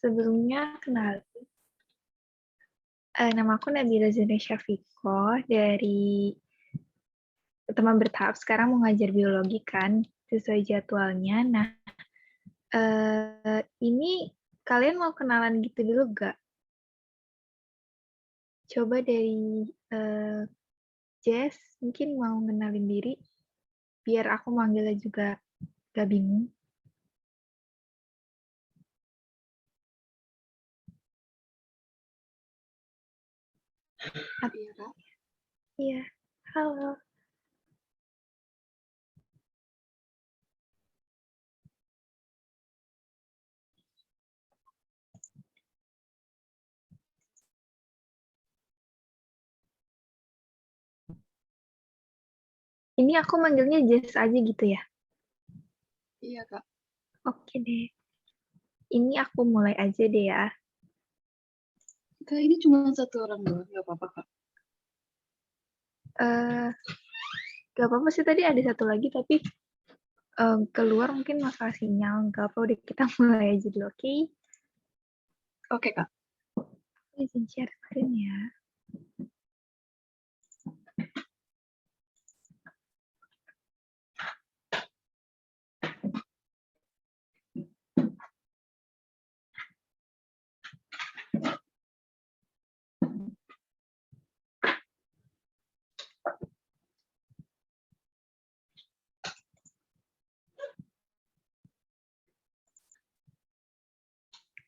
Sebelumnya kenal. Nama aku Nabila Zanesha Fiko dari teman bertahap. Sekarang mau ngajar biologi kan, sesuai jadwalnya. Nah, ini kalian mau kenalan gitu dulu gak? Coba dari Jess, mungkin mau ngenalin diri, biar aku manggilnya juga gak bingung. Iya, Kak. Iya, halo. Ini aku manggilnya Jess aja gitu ya? Iya, Kak. Oke deh. Ini aku mulai aja deh ya. Kak, ini cuma satu orang doang, nggak apa-apa, Kak. Gak apa-apa sih, tadi ada satu lagi, tapi keluar mungkin masalah sinyal. Gak apa, udah kita mulai aja dulu, oke? Oke, Kak. Izin share screen ya.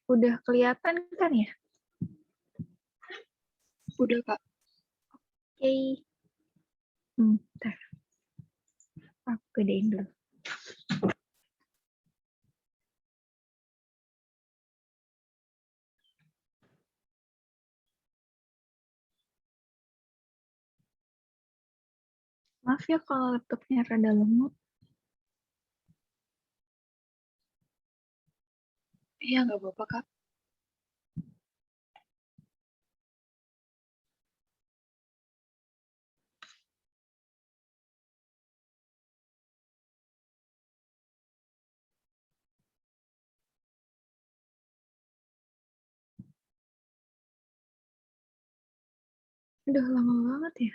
Udah kelihatan kan ya? Udah, Kak. Oke. Bentar. Aku gedein dulu. Maaf ya kalau laptopnya rada lemot. Iya, nggak apa-apa, Kak. Udah lama banget ya.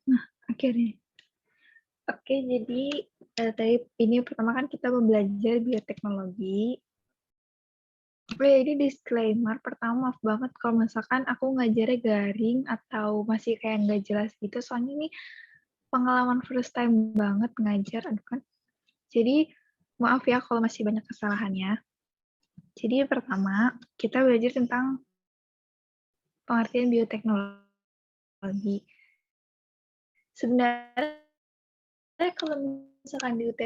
Nah, akhirnya. Oke, jadi tadi ini pertama kan kita belajar bioteknologi. Ini disclaimer, pertama maaf banget kalau misalkan aku ngajarnya garing atau masih kayak nggak jelas gitu, soalnya ini pengalaman first time banget ngajar, aduh kan. Jadi maaf ya kalau masih banyak kesalahannya. Jadi pertama, kita belajar tentang pengertian bioteknologi. Sebenarnya kalau misalkan di UT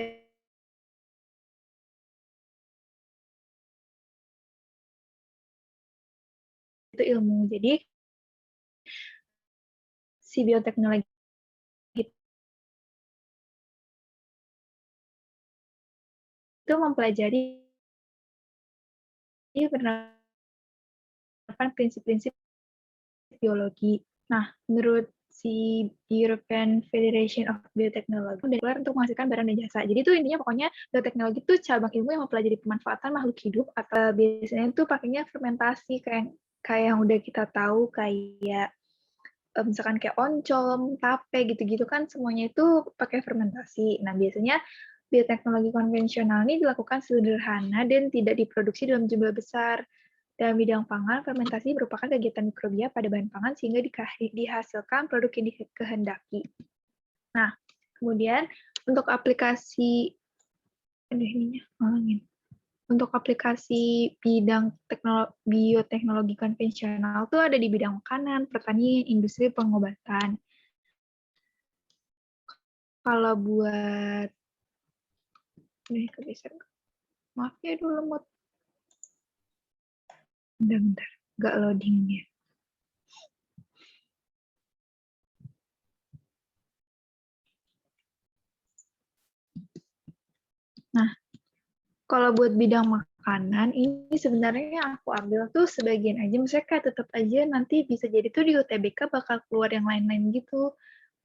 itu ilmu, jadi si bioteknologi itu mempelajari penerapan prinsip-prinsip biologi. Nah, menurut si European Federation of Biotechnology untuk menghasilkan barang dan jasa. Jadi itu intinya pokoknya bioteknologi itu cabang ilmu yang mempelajari pemanfaatan makhluk hidup, atau biasanya itu pakainya fermentasi kayak yang udah kita tahu, kayak misalkan kayak oncom, tape gitu-gitu kan semuanya itu pakai fermentasi. Nah, biasanya bioteknologi konvensional ini dilakukan sederhana dan tidak diproduksi dalam jumlah besar. Dalam bidang pangan, fermentasi merupakan kegiatan mikrobia pada bahan pangan sehingga dihasilkan produk yang dikehendaki. Nah, kemudian untuk aplikasi untuk aplikasi bidang bioteknologi konvensional itu ada di bidang makanan, pertanian, industri pengobatan. Kalau buat maaf ya dulu mau bentar, nggak loading dia. Nah, kalau buat bidang makanan, ini sebenarnya aku ambil tuh sebagian aja, misalnya kayak tetap aja nanti bisa jadi tuh di UTBK bakal keluar yang lain-lain gitu.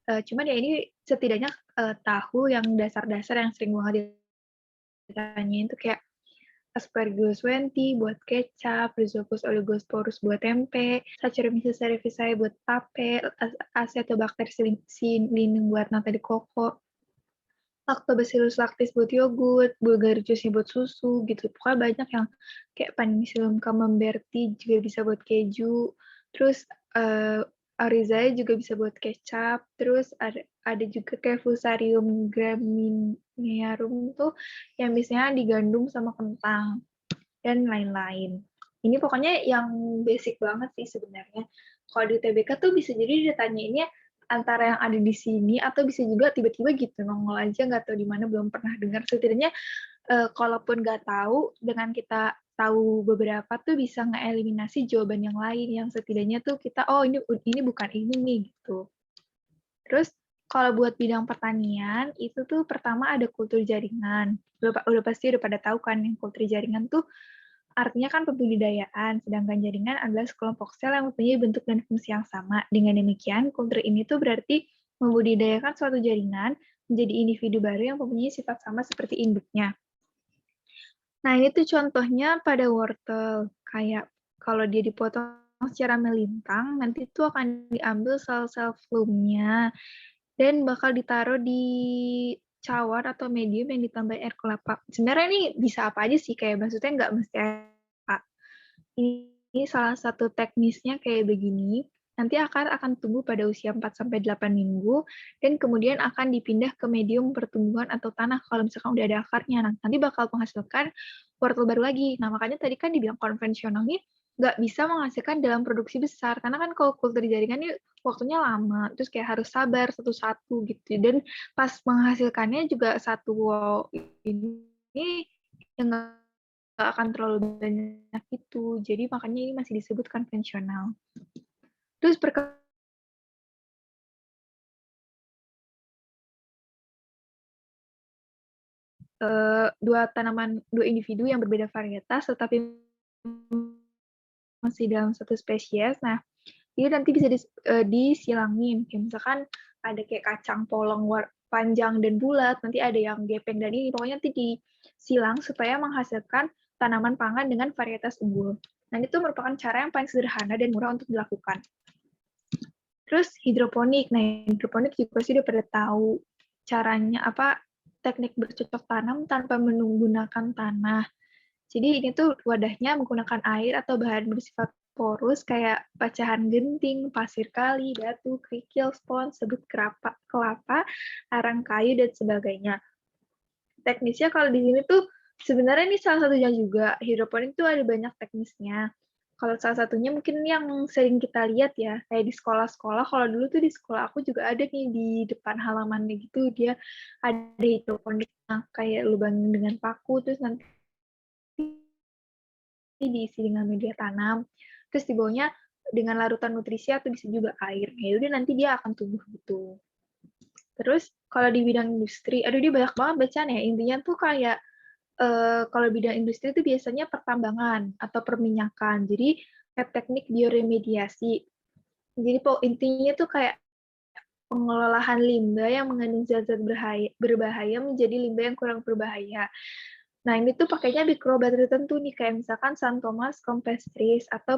Cuman ya ini setidaknya tahu yang dasar-dasar yang sering banget ditanyain tuh kayak Aspergillus wenti buat kecap, Rhizopus oligosporus buat tempe, Saccharomyces cerevisiae buat tape, Acetobacter silindung buat nata de coco, Lactobacillus lactis buat yogurt, Bulgaricus buat susu gitu. Pokoknya banyak yang kayak Panicillium camemberti juga bisa buat keju. Terus Arizae juga bisa buat kecap. Terus ada juga kayak Fusarium graminearum tuh yang biasanya digandum sama kentang dan lain-lain. Ini pokoknya yang basic banget sih sebenarnya. Kalau di TBK tuh bisa jadi ditanyainnya antara yang ada di sini atau bisa juga tiba-tiba gitu nongol aja nggak tahu di mana belum pernah dengar. Setidaknya kalaupun nggak tahu dengan kita tahu beberapa tuh bisa ngeeliminasi jawaban yang lain yang setidaknya tuh kita oh ini bukan ini nih gitu. Terus kalau buat bidang pertanian itu tuh pertama ada kultur jaringan. Udah pasti udah pada tahu kan yang kultur jaringan tuh artinya kan pembudidayaan, sedangkan jaringan adalah sekelompok sel yang mempunyai bentuk dan fungsi yang sama. Dengan demikian, kultur ini tuh berarti membudidayakan suatu jaringan menjadi individu baru yang mempunyai sifat sama seperti induknya. Nah, ini tuh contohnya pada wortel. Kayak kalau dia dipotong secara melintang, nanti tuh akan diambil sel-sel flumnya dan bakal ditaruh di cawar atau medium yang ditambah air kelapa. Sebenarnya ini bisa apa aja sih, kayak maksudnya nggak mesti kelapa. Ini salah satu teknisnya kayak begini. Nanti akar akan tumbuh pada usia 4-8 minggu, dan kemudian akan dipindah ke medium pertumbuhan atau tanah kalau misalkan udah ada akarnya. Nah, nanti bakal menghasilkan wortel baru lagi. Nah, makanya tadi kan dibilang konvensional nih, nggak bisa menghasilkan dalam produksi besar. Karena kan kalau kultur jaringan ini waktunya lama, terus kayak harus sabar satu-satu gitu. Dan pas menghasilkannya juga satu ini yang nggak akan terlalu banyak itu. Jadi makanya ini masih disebut konvensional. Terus dua individu yang berbeda varietas tetapi masih dalam satu spesies. Nah, dia nanti bisa disilangin. Kayak misalkan ada kayak kacang polong panjang dan bulat, nanti ada yang gepeng dan ini. Pokoknya nanti disilang supaya menghasilkan tanaman pangan dengan varietas unggul. Nah, itu merupakan cara yang paling sederhana dan murah untuk dilakukan. Terus hidroponik. Nah, hidroponik juga pasti udah pada tahu caranya apa teknik bercocok tanam tanpa menggunakan tanah. Jadi ini tuh wadahnya menggunakan air atau bahan bersifat porus kayak pecahan genting, pasir kali, batu, kerikil, spons, sebut kelapa, arang kayu, dan sebagainya. Teknisnya kalau di sini tuh sebenarnya ini salah satunya juga. Hidroponik tuh ada banyak teknisnya. Kalau salah satunya mungkin yang sering kita lihat ya, kayak di sekolah-sekolah, kalau dulu tuh di sekolah aku juga ada nih di depan halamannya gitu, dia ada hidroponik kayak lubang dengan paku, terus nanti diisi dengan media tanam, terus di bawahnya dengan larutan nutrisi atau bisa juga air. Ya udah nanti dia akan tumbuh gitu. Terus kalau di bidang industri, aduh dia banyak banget bacaan ya. Intinya tuh kayak kalau bidang industri itu biasanya pertambangan atau perminyakan. Jadi teknik bioremediasi. Jadi intinya tuh kayak pengelolaan limbah yang mengandung zat-zat berbahaya menjadi limbah yang kurang berbahaya. Nah, ini tuh pakainya mikrobat tertentu nih, kayak misalkan Santomas compestris atau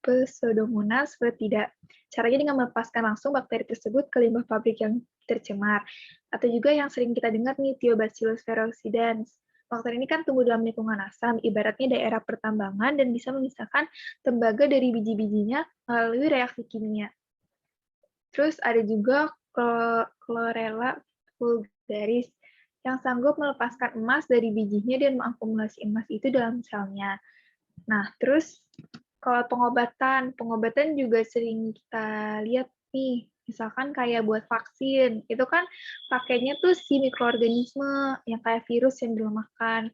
Pseudomonas foetida. Caranya dengan melepaskan langsung bakteri tersebut ke limbah pabrik yang tercemar. Atau juga yang sering kita dengar nih, Thiobacillus ferrooxidans. Bakteri ini kan tumbuh dalam lingkungan asam, ibaratnya daerah pertambangan, dan bisa memisahkan tembaga dari biji-bijinya melalui reaksi kimia. Terus ada juga Chlorella vulgaris yang sanggup melepaskan emas dari bijinya dan mengakumulasi emas itu dalam selnya. Nah, terus kalau pengobatan juga sering kita lihat nih, misalkan kayak buat vaksin, itu kan pakainya tuh si mikroorganisme yang kayak virus yang dilemahkan.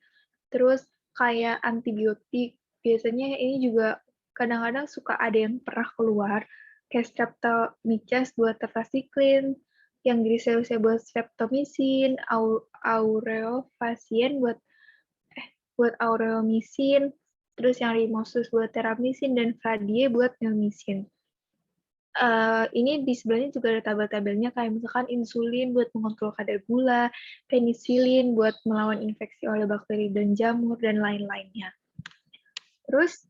Terus kayak antibiotik, biasanya ini juga kadang-kadang suka ada yang pernah keluar, kayak Streptomyces buat tetracycline, yang Griselius buat streptomycin, Aureovacin buat aureomisin, terus yang rimosus buat teramisin, dan Fradier buat neomisin. Ini di sebelahnya juga ada tabel-tabelnya kayak misalkan insulin buat mengontrol kadar gula, penisilin buat melawan infeksi oleh bakteri dan jamur, dan lain-lainnya. Terus,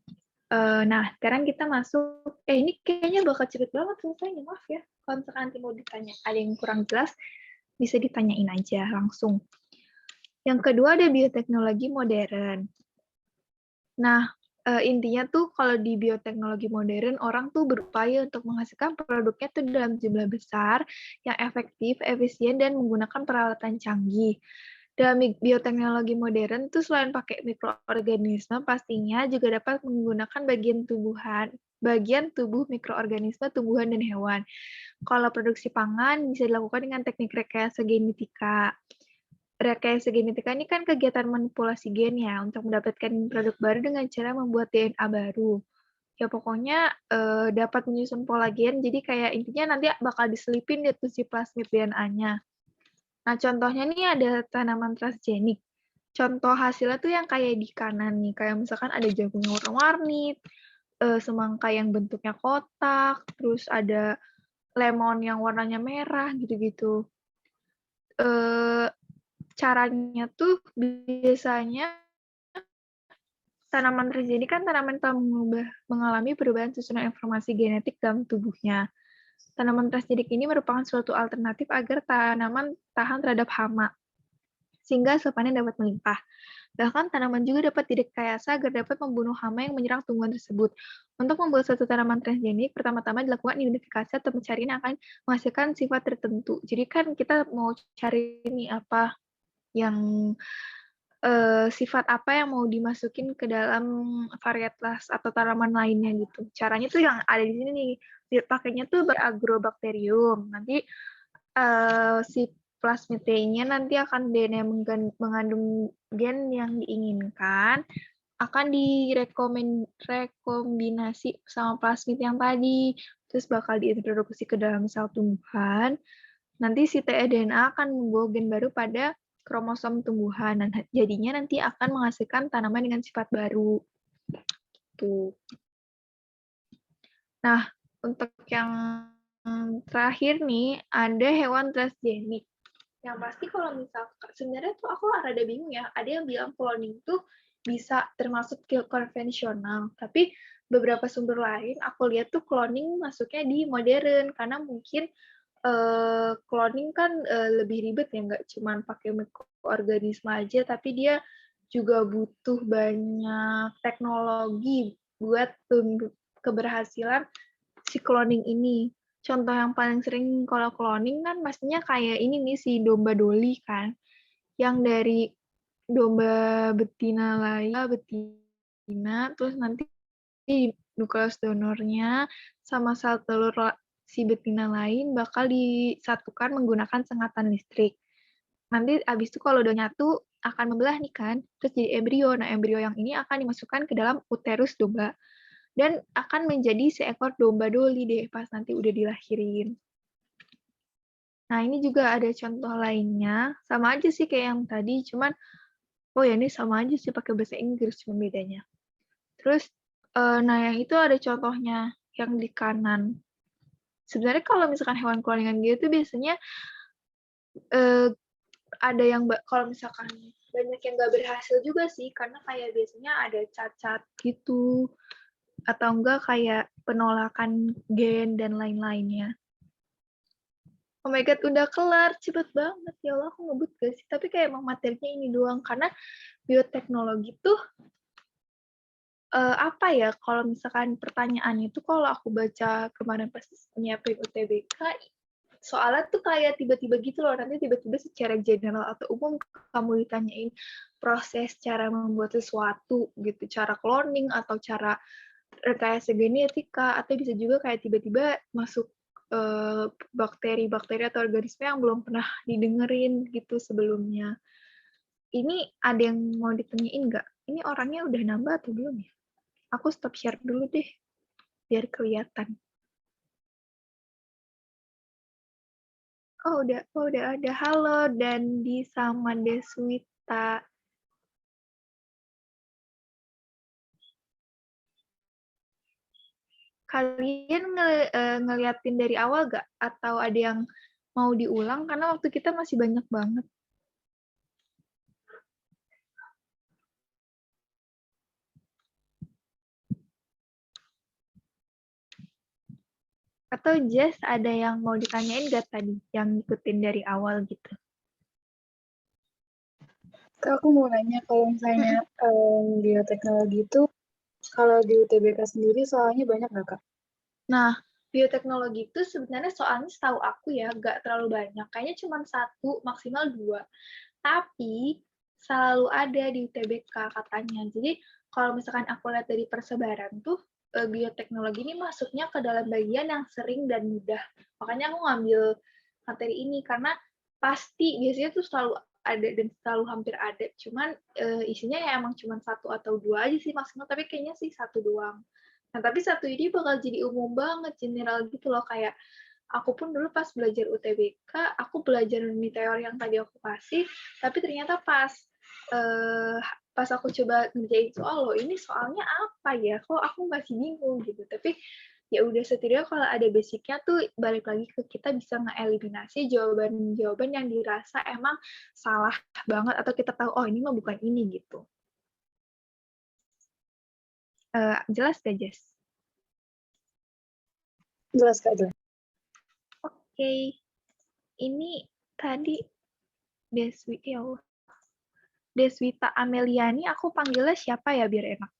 nah sekarang kita masuk, ini kayaknya bakal cepet banget selesainya, maaf ya. Kalau misalkan nanti mau ditanya, ada yang kurang jelas, bisa ditanyain aja langsung. Yang kedua ada bioteknologi modern. Nah, intinya tuh kalau di bioteknologi modern, orang tuh berupaya untuk menghasilkan produknya tuh dalam jumlah besar, yang efektif, efisien, dan menggunakan peralatan canggih. Dalam bioteknologi modern tuh selain pakai mikroorganisme, pastinya juga dapat menggunakan bagian tubuh mikroorganisme, tumbuhan, dan hewan. Kalau produksi pangan bisa dilakukan dengan teknik rekayasa genetika. Rekayasa genetika ini kan kegiatan manipulasi gen ya, untuk mendapatkan produk baru dengan cara membuat DNA baru. Ya pokoknya dapat menyusun pola gen, jadi kayak intinya nanti bakal diselipin deh tuh si plasmid DNA-nya. Nah contohnya nih ada tanaman transgenik. Contoh hasilnya tuh yang kayak di kanan nih, kayak misalkan ada jagung yang warna-warni, semangka yang bentuknya kotak, terus ada lemon yang warnanya merah, gitu-gitu. Caranya tuh biasanya tanaman transgenik kan tanaman yang mengalami perubahan susunan informasi genetik dalam tubuhnya. Tanaman transgenik ini merupakan suatu alternatif agar tanaman tahan terhadap hama, sehingga hasil panen dapat melimpah. Bahkan tanaman juga dapat direkayasa agar dapat membunuh hama yang menyerang tumbuhan tersebut. Untuk membuat suatu tanaman transgenik, pertama-tama dilakukan identifikasi atau pencarian yang akan menghasilkan sifat tertentu. Jadi kan kita mau cari ini apa yang sifat apa yang mau dimasukin ke dalam varietas atau tanaman lainnya gitu. Caranya tuh yang ada di sini nih, pakainya tuh beragrobakterium. Nanti si plasmid-nya nanti akan DNA mengandung gen yang diinginkan, akan direkombinasi sama plasmid yang tadi, terus bakal diintroduksi ke dalam sel tumbuhan. Nanti si tDNA akan membawa gen baru pada kromosom tumbuhan, dan jadinya nanti akan menghasilkan tanaman dengan sifat baru. Tuh. Nah, untuk yang terakhir nih, ada hewan transgenik. Yang pasti kalau misalkan, sebenarnya tuh aku rada bingung ya, ada yang bilang cloning tuh bisa termasuk konvensional, tapi beberapa sumber lain aku lihat tuh cloning masuknya di modern, karena mungkin cloning kan lebih ribet ya, nggak cuma pakai mikroorganisme aja, tapi dia juga butuh banyak teknologi buat keberhasilan si cloning ini. Contoh yang paling sering kalau cloning kan pastinya kayak ini nih si domba Dolly kan, yang dari domba betina betina, terus nanti nukleus donornya sama sel telur si betina lain bakal disatukan menggunakan sengatan listrik. Nanti abis itu kalau udah nyatu akan membelah nih kan, terus jadi embrio. Nah, embrio yang ini akan dimasukkan ke dalam uterus domba dan akan menjadi seekor domba Dolly deh pas nanti udah dilahirin. Nah, ini juga ada contoh lainnya, sama aja sih kayak yang tadi, cuman oh ya ini sama aja sih pakai bahasa Inggris cuma bedanya. Terus nah yang itu ada contohnya yang di kanan. Sebenarnya kalau misalkan hewan cloningan gitu biasanya ada yang kalau misalkan banyak yang nggak berhasil juga sih, karena kayak biasanya ada cacat gitu, atau enggak kayak penolakan gen dan lain-lainnya. Oh my god, udah kelar, cepet banget ya Allah, aku ngebut gak sih? Tapi kayak emang materinya ini doang, karena bioteknologi tuh apa ya, kalau misalkan pertanyaannya itu kalau aku baca kemarin pas nyiapin UTBK, soalnya tuh kayak tiba-tiba gitu loh, nanti tiba-tiba secara general atau umum kamu ditanyain proses cara membuat sesuatu gitu, cara cloning atau cara rekayasa genetika, atau bisa juga kayak tiba-tiba masuk bakteri-bakteri atau organisme yang belum pernah didengerin gitu sebelumnya. Ini ada yang mau ditanyain nggak? Ini orangnya udah nambah atau belum ya? Aku stop share dulu deh, biar kelihatan. Oh udah ada. Halo Dandi sama Deswita. Kalian ngeliatin dari awal nggak? Atau ada yang mau diulang? Karena waktu kita masih banyak banget. Atau Jess ada yang mau ditanyain nggak tadi? Yang ngikutin dari awal gitu. Kak, aku mau nanya kalau misalnya bioteknologi itu kalau di UTBK sendiri soalnya banyak nggak, Kak? Nah, bioteknologi itu sebenarnya soalnya setahu aku ya nggak terlalu banyak. Kayaknya cuma 1, maksimal 2. Tapi selalu ada di UTBK katanya. Jadi kalau misalkan aku lihat dari persebaran tuh, bioteknologi ini masuknya ke dalam bagian yang sering dan mudah. Makanya aku ngambil materi ini karena pasti biasanya tuh selalu ada dan selalu hampir ada. Cuman isinya ya emang cuma 1 atau 2 aja sih maksimal, tapi kayaknya sih 1 doang. Nah, tapi 1 ini bakal jadi umum banget, general gitu loh, kayak aku pun dulu pas belajar UTBK, aku belajar di teori yang tadi aku kasih, tapi ternyata pas aku coba ngerjain soal, loh ini soalnya apa ya? Kok aku masih bingung gitu. Tapi ya udah setidaknya kalau ada basicnya tuh balik lagi ke kita bisa ngeeliminasi jawaban-jawaban yang dirasa emang salah banget atau kita tahu oh ini mah bukan ini gitu. Jelas gak, Jess? Jelas, Kak, jelas. Oke, ini tadi Ya Allah. Deswita Ameliani, aku panggilnya siapa ya biar enak?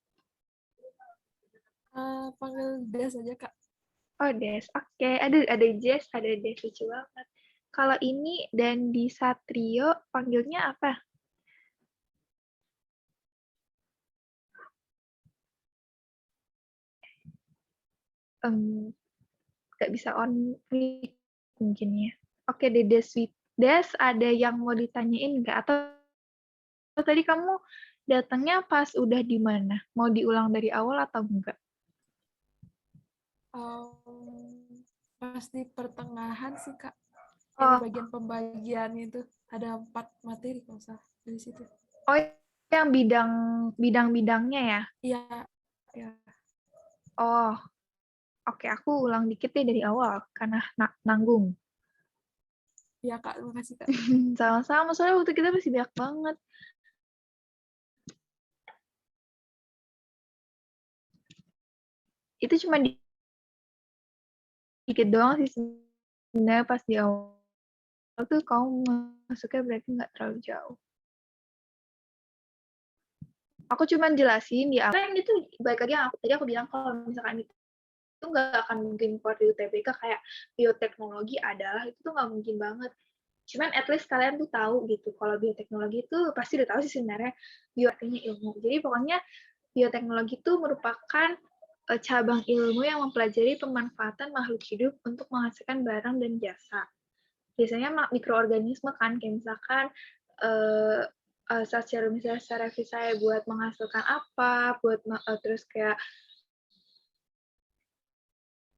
Panggil Des aja, Kak. Oh, Des. Oke, ada Jess, ada Des, lucu banget. Kalau ini Dandi Satrio, panggilnya apa? Nggak bisa on mic mungkin ya. Oke, Des, ada yang mau ditanyain nggak? Atau tadi kamu datangnya pas udah di mana? Mau diulang dari awal atau enggak? Pas di pertengahan sih, Kak. Oh. Yang bagian pembagian itu ada 4 materi kalau salah dari situ. Oh, yang bidang-bidangnya ya? Iya. Ya. Oh, oke, aku ulang dikit deh dari awal karena nanggung. Iya, Kak. Terima kasih, Kak. Sama-sama, soalnya waktu kita masih banyak banget. Itu cuma dikit doang sih sebenarnya pas di awal tuh kamu masuknya berarti nggak terlalu jauh. Aku cuma jelasin di awal. Kan itu baik lagi yang tadi aku bilang kalau misalkan itu nggak akan mungkin keluar di UTBK kayak bioteknologi adalah itu tuh nggak mungkin banget. Cuman at least kalian tuh tahu gitu kalau bioteknologi itu pasti udah tahu sih sebenarnya bio artinya ilmu. Jadi pokoknya bioteknologi itu merupakan cabang ilmu yang mempelajari pemanfaatan makhluk hidup untuk menghasilkan barang dan jasa. Biasanya mikroorganisme kan, kayak misalkan secara misalnya buat menghasilkan apa, terus kayak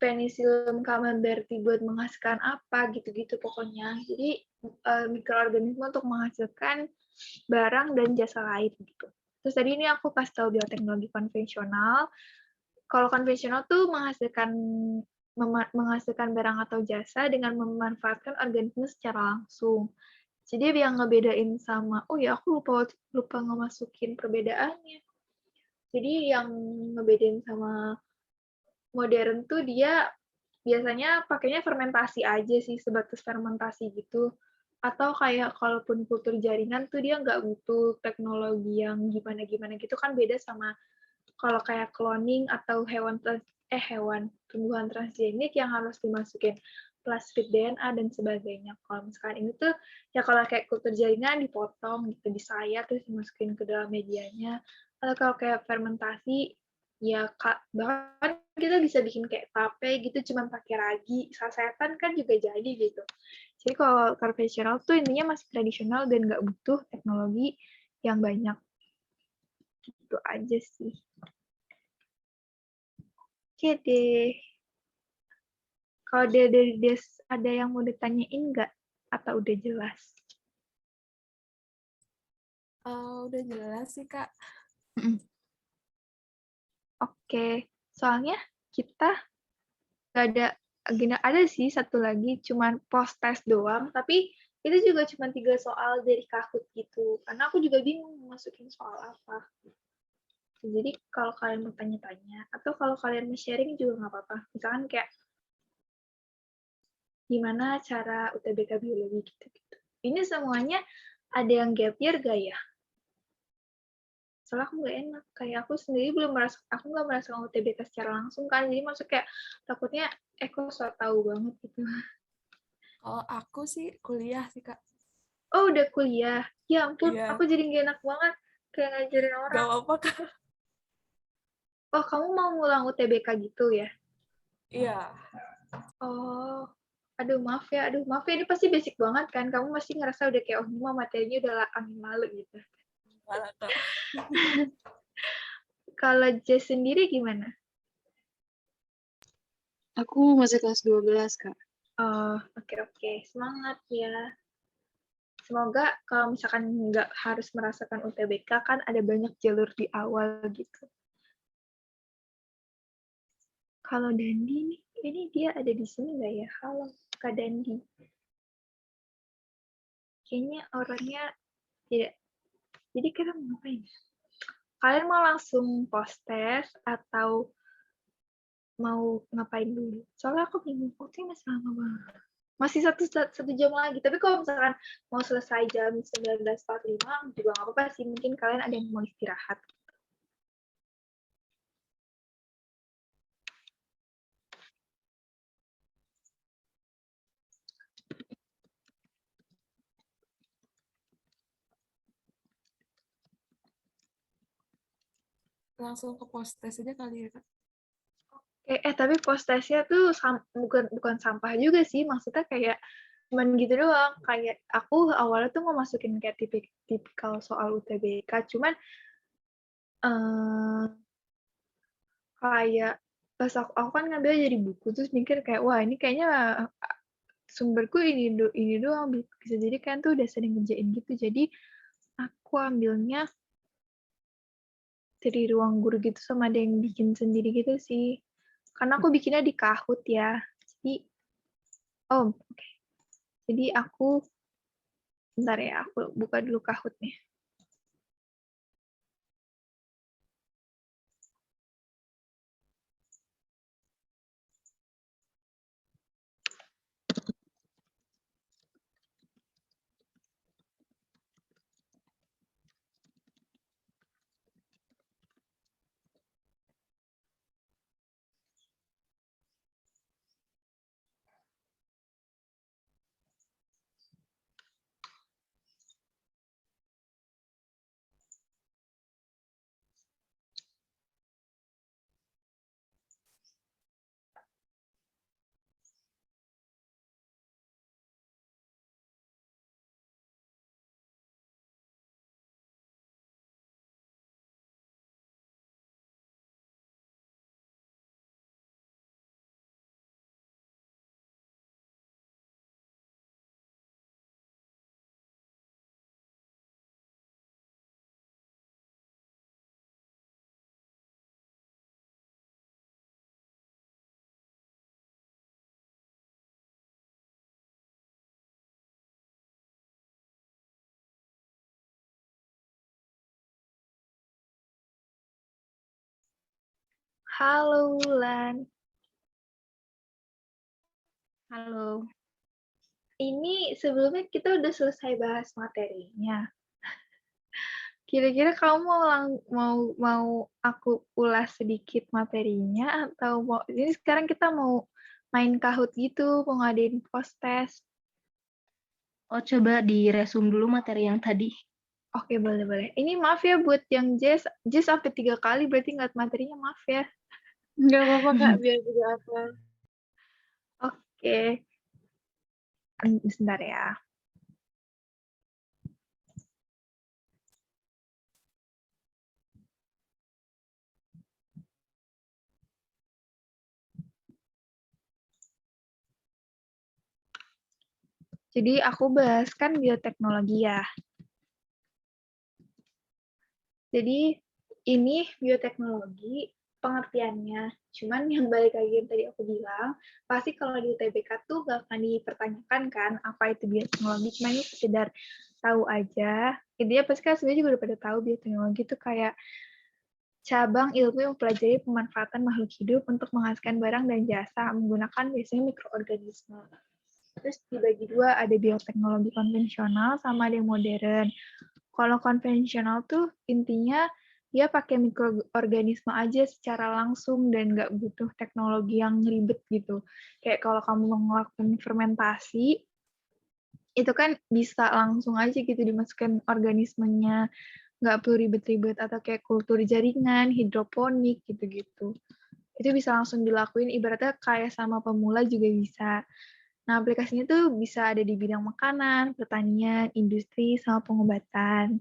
penicillium camemberti buat menghasilkan apa, gitu-gitu pokoknya. Jadi mikroorganisme untuk menghasilkan barang dan jasa lain gitu. Terus tadi ini aku kasih tahu bioteknologi konvensional. Kalau konvensional tuh menghasilkan barang atau jasa dengan memanfaatkan organisme secara langsung. Jadi yang ngebedain sama, oh ya aku lupa ngemasukin perbedaannya. Jadi yang ngebedain sama modern tuh dia biasanya pakainya fermentasi aja sih, sebatas fermentasi gitu. Atau kayak kalaupun kultur jaringan tuh dia nggak butuh teknologi yang gimana-gimana gitu kan beda sama kalau kayak cloning atau tumbuhan transgenik yang harus dimasukin plasmid DNA dan sebagainya. Kalau misalkan ini tuh ya kalau kayak kultur jaringan dipotong gitu, disayat terus dimasukin ke dalam medianya. Atau kalau kayak fermentasi ya bahkan kita bisa bikin kayak tape gitu cuma pakai ragi, sasetan kan juga jadi gitu. Jadi kalau konvensional tuh intinya masih tradisional dan nggak butuh teknologi yang banyak. Gitu aja sih. Oke deh. Kalau dari Des ada yang mau ditanyain nggak? Atau udah jelas? Udah jelas sih, Kak. Oke. Soalnya kita ada agenda, ada sih satu lagi, cuman post test doang, tapi itu juga cuma 3 soal dari Kahoot gitu, karena aku juga bingung masukin soal apa. Jadi kalau kalian mau tanya-tanya, atau kalau kalian mau sharing juga nggak apa-apa. Misalkan kayak, gimana cara UTBK biologi gitu-gitu. Ini semuanya ada yang gap year gak ya? Soalnya aku nggak enak, kayak aku sendiri aku nggak merasakan UTBK secara langsung kan, jadi maksud kayak takutnya kok so tahu banget gitu. Kalau aku sih kuliah sih, Kak. Oh udah kuliah, ya ampun, Iya, aku jadi gak enak banget kayak ngajarin gak orang. apa-apa, Kak. Oh kamu mau ngulang UTBK gitu ya? Iya, Oh, aduh maaf ya, ini pasti basic banget kan, kamu masih ngerasa udah kayak, oh ini mah materinya udah angin lalu gitu. malah, Kak. Kalau Jess sendiri gimana? Aku masih kelas 12, Kak. Oh, oke. Semangat ya. Semoga kalau misalkan nggak harus merasakan UTBK, kan ada banyak jalur di awal gitu. Kalau Dandi nih, ini dia ada di sini nggak ya? Halo, Kak Dandi. Kayaknya orangnya tidak. Jadi kita mau ngapain? Kalian mau langsung post test atau mau ngapain dulu? Soalnya aku bingung, waktunya masih lama banget. Masih satu jam lagi. Tapi kalau misalkan mau selesai jam 19.45 juga nggak apa-apa sih. Mungkin kalian ada yang mau istirahat. Langsung ke post test aja kali ya, Kak. Tapi post testnya tuh bukan sampah juga sih. Maksudnya kayak cuman gitu doang. Kayak aku awalnya tuh mau masukin kayak tipikal soal UTBK. Cuman eh, kayak pas aku kan ngambil dari buku terus mikir kayak wah ini kayaknya sumberku ini doang, bisa jadi kan tuh udah sering ngerjain gitu, jadi aku ambilnya dari ruang guru gitu sama ada yang bikin sendiri gitu sih, karena aku bikinnya di Kahoot ya, jadi oke. Jadi aku bentar ya, aku buka dulu Kahoot nih. Halo Wulan. Halo. Ini sebelumnya kita udah selesai bahas materinya. Kira-kira kamu mau aku ulas sedikit materinya atau mau ini sekarang kita mau main Kahoot gitu, mau ngadain post test. Oh, coba diresum dulu materi yang tadi. Oke, boleh. Ini maaf ya buat yang Jess sampai 3 kali berarti nggak materinya, maaf ya. Nggak apa-apa, Kak. Biar juga apa. Oke. Sebentar ya. Jadi aku bahas kan bioteknologi ya. Jadi ini bioteknologi pengertiannya. Cuman yang balik lagi yang tadi aku bilang, pasti kalau di UTBK tuh gak akan dipertanyakan kan apa itu bioteknologi, cuma ini sekedar tahu aja. Intinya pasti kan sebenarnya juga udah pada tahu bioteknologi itu kayak cabang ilmu yang mempelajari pemanfaatan makhluk hidup untuk menghasilkan barang dan jasa menggunakan biasanya mikroorganisme. Terus dibagi dua, ada bioteknologi konvensional sama ada yang modern. Kalau konvensional tuh intinya dia pakai mikroorganisme aja secara langsung dan nggak butuh teknologi yang ribet gitu. Kayak kalau kamu mau ngelakuin fermentasi, itu kan bisa langsung aja gitu dimasukkan organismenya, nggak perlu ribet-ribet, atau kayak kultur jaringan, hidroponik gitu-gitu. Itu bisa langsung dilakuin, ibaratnya kayak sama pemula juga bisa. Nah, aplikasinya tuh bisa ada di bidang makanan, pertanian, industri, sama pengobatan.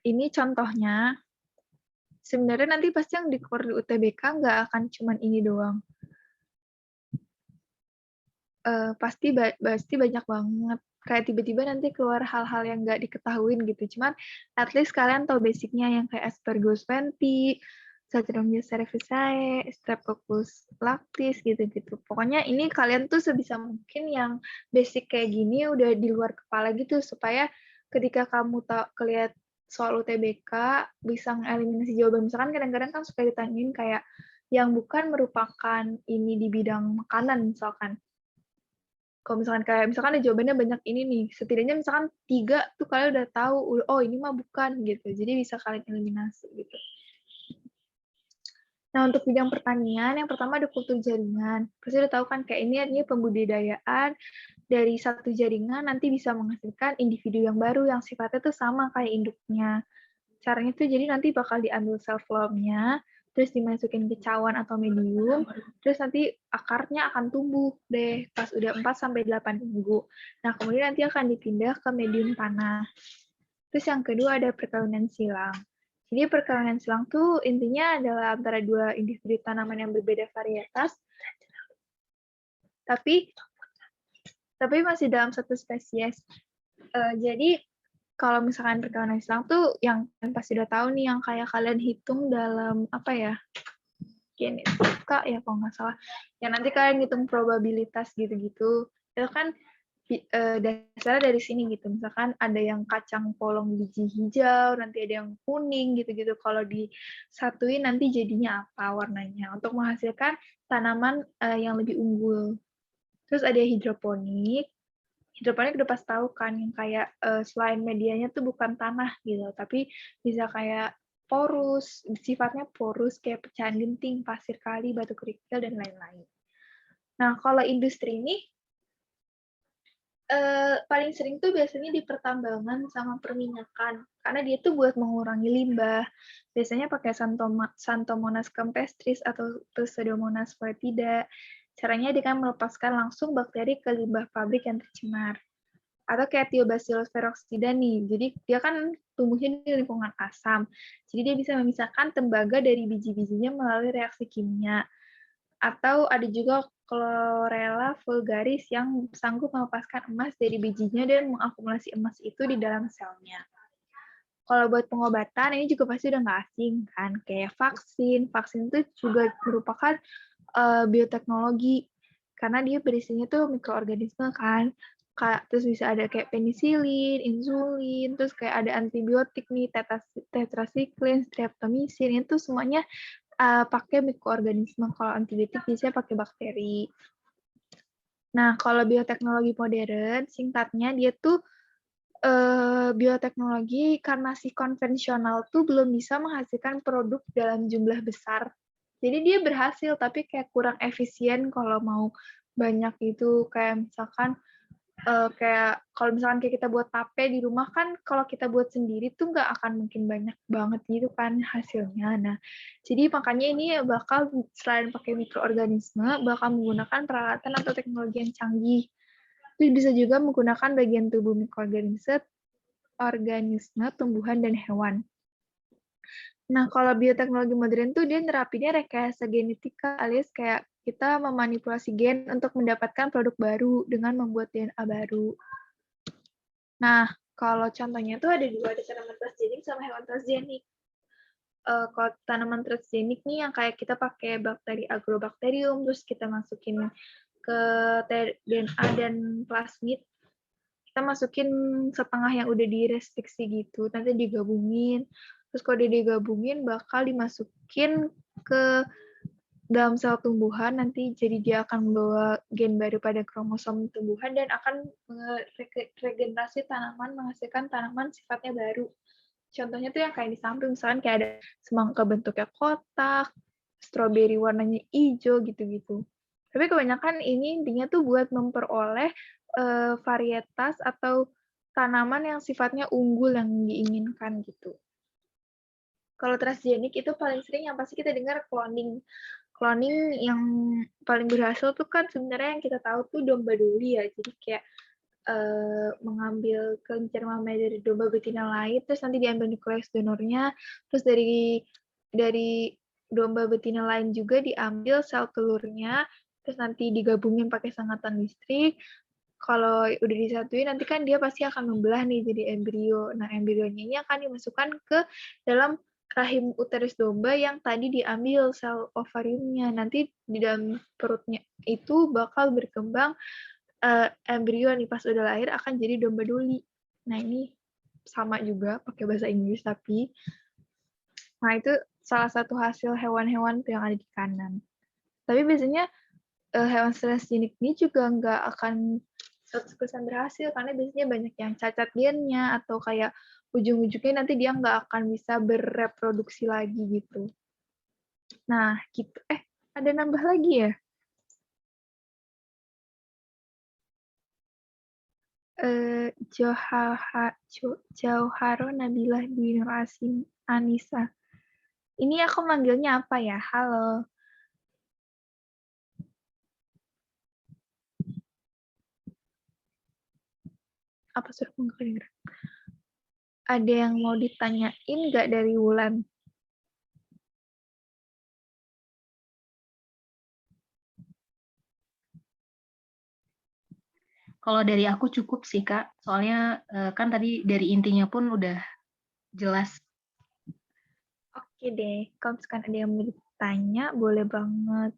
Ini contohnya, sebenarnya nanti pasti yang di core di UTBK nggak akan cuman ini doang. Pasti banyak banget. Kayak tiba-tiba nanti keluar hal-hal yang nggak diketahuin gitu. Cuman at least kalian tahu basicnya yang kayak Aspergillus venti, Saccharomyces cerevisiae, Streptococcus lactis gitu-gitu. Pokoknya ini kalian tuh sebisa mungkin yang basic kayak gini udah di luar kepala gitu supaya ketika kamu kelihat soal UTBK bisa ngeliminasi jawaban. Misalkan kadang-kadang kan suka ditanyain kayak yang bukan merupakan ini di bidang makanan misalkan. Kalau misalkan ada jawabannya banyak ini nih, setidaknya misalkan 3 tuh kalian udah tahu, oh ini mah bukan gitu. Jadi bisa kalian eliminasi gitu. Nah, untuk bidang pertanian, yang pertama ada kultur jaringan. Pasti udah tahu kan kayak ini pembudidayaan dari satu jaringan nanti bisa menghasilkan individu yang baru yang sifatnya tuh sama kayak induknya. Caranya tuh jadi nanti bakal diambil cell flow-nya, terus dimasukin ke cawan atau medium, terus nanti akarnya akan tumbuh deh pas udah 4-8 minggu. Nah, kemudian nanti akan dipindah ke medium tanah. Terus yang kedua ada perkawinan silang. Jadi perkawinan silang tuh intinya adalah antara dua individu tanaman yang berbeda varietas, tapi masih dalam satu spesies. Jadi kalau misalkan perkawinan silang tuh yang pasti udah tahu nih yang kayak kalian hitung dalam apa ya, genetika ya kalau nggak salah. Yang nanti kalian hitung probabilitas gitu-gitu. Itu kan dasarnya dari sini gitu. Misalkan ada yang kacang polong biji hijau, nanti ada yang kuning gitu-gitu. Kalau disatuin nanti jadinya apa warnanya untuk menghasilkan tanaman yang lebih unggul. Terus ada hidroponik. Hidroponik udah pas tahu kan yang kayak selain medianya tuh bukan tanah gitu, tapi bisa kayak porus, sifatnya porus kayak pecahan genting, pasir kali, batu kerikil dan lain-lain. Nah, kalau industri ini paling sering tuh biasanya di pertambangan sama perminyakan, karena dia tuh buat mengurangi limbah. Biasanya pakai Xanthomonas campestris atau Pseudomonas foetida. Caranya dengan melepaskan langsung bakteri ke limbah pabrik yang tercemar. Atau kayak Thiobacillus peroxida nih, jadi dia kan tumbuhnya di lingkungan asam. Jadi dia bisa memisahkan tembaga dari biji-bijinya melalui reaksi kimia. Atau ada juga Chlorella vulgaris yang sanggup melepaskan emas dari bijinya dan mengakumulasi emas itu di dalam selnya. Kalau buat pengobatan, ini juga pasti udah nggak asing kan, kayak vaksin. Vaksin itu juga merupakan bioteknologi, karena dia berisinya tuh mikroorganisme kan. Terus bisa ada kayak penisilin, insulin, terus kayak ada antibiotik nih, tetrasiklin, streptomycin, itu semuanya pakai mikroorganisme. Kalau antibiotik biasanya pakai bakteri. Nah, kalau bioteknologi modern, singkatnya dia tuh bioteknologi karena si konvensional tuh belum bisa menghasilkan produk dalam jumlah besar. Jadi dia berhasil, tapi kayak kurang efisien kalau mau banyak itu. Kayak misalkan kayak kalau misalkan kayak kita buat tape di rumah kan kalau kita buat sendiri tuh nggak akan mungkin banyak banget gitu kan hasilnya. Nah, jadi makanya ini bakal selain pakai mikroorganisme, bakal menggunakan peralatan atau teknologi yang canggih. Terus bisa juga menggunakan bagian tubuh mikroorganisme, tumbuhan, dan hewan. Nah, kalau bioteknologi modern tuh dia nerapinnya rekayasa genetika alias kayak kita memanipulasi gen untuk mendapatkan produk baru dengan membuat DNA baru. Nah, kalau contohnya tuh ada dua, ada tanaman transgenik sama hewan transgenik. kalau tanaman transgenik nih yang kayak kita pakai bakteri agrobacterium, terus kita masukin ke DNA dan plasmid, kita masukin setengah yang udah direstriksi gitu, nanti digabungin, terus kalau udah digabungin bakal dimasukin ke dalam sel tumbuhan, nanti jadi dia akan membawa gen baru pada kromosom tumbuhan dan akan regenerasi tanaman, menghasilkan tanaman sifatnya baru. Contohnya tuh yang kayak di samping, misalkan kayak ada semangka bentuknya kotak, stroberi warnanya hijau, gitu-gitu. Tapi kebanyakan ini intinya tuh buat memperoleh varietas atau tanaman yang sifatnya unggul yang diinginkan gitu. Kalau transgenik itu paling sering yang pasti kita dengar cloning. Cloning yang paling berhasil tuh kan sebenarnya yang kita tahu tuh domba doli ya. Jadi kayak mengambil kelenjar mamai dari domba betina lain, terus nanti diambil nukleus donornya, terus dari domba betina lain juga diambil sel telurnya, terus nanti digabungin pakai sengatan listrik. Kalau udah disatuin, nanti kan dia pasti akan membelah nih jadi embrio. Nah, embrionya ini akan dimasukkan ke dalam rahim uterus domba yang tadi diambil sel ovariumnya. Nanti di dalam perutnya itu bakal berkembang embrio nih pas udah lahir akan jadi domba doli. Nah, ini sama juga pakai bahasa Inggris tapi nah itu salah satu hasil hewan-hewan yang ada di kanan. Tapi biasanya hewan transgenik ini juga nggak akan 100% berhasil karena biasanya banyak yang cacat gennya atau kayak ujung-ujungnya nanti dia nggak akan bisa bereproduksi lagi gitu. Nah, gitu. Ada nambah lagi ya? Jauharo Nabilah Dwi Nur Anissa. Ini aku manggilnya apa ya? Halo. Apa suruh panggil? Ada yang mau ditanyain nggak dari Wulan? Kalau dari aku cukup sih, Kak. Soalnya kan tadi dari intinya pun udah jelas. Oke deh, kalau misalkan ada yang mau ditanya, boleh banget.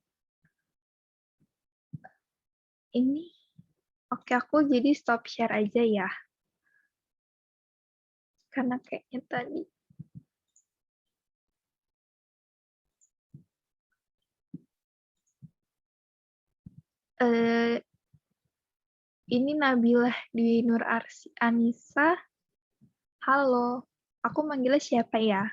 Ini, oke aku jadi stop share aja ya. Karena kayaknya tadi. Ini Nabilah Dwi Nur Anissa. Halo, aku manggilnya siapa ya?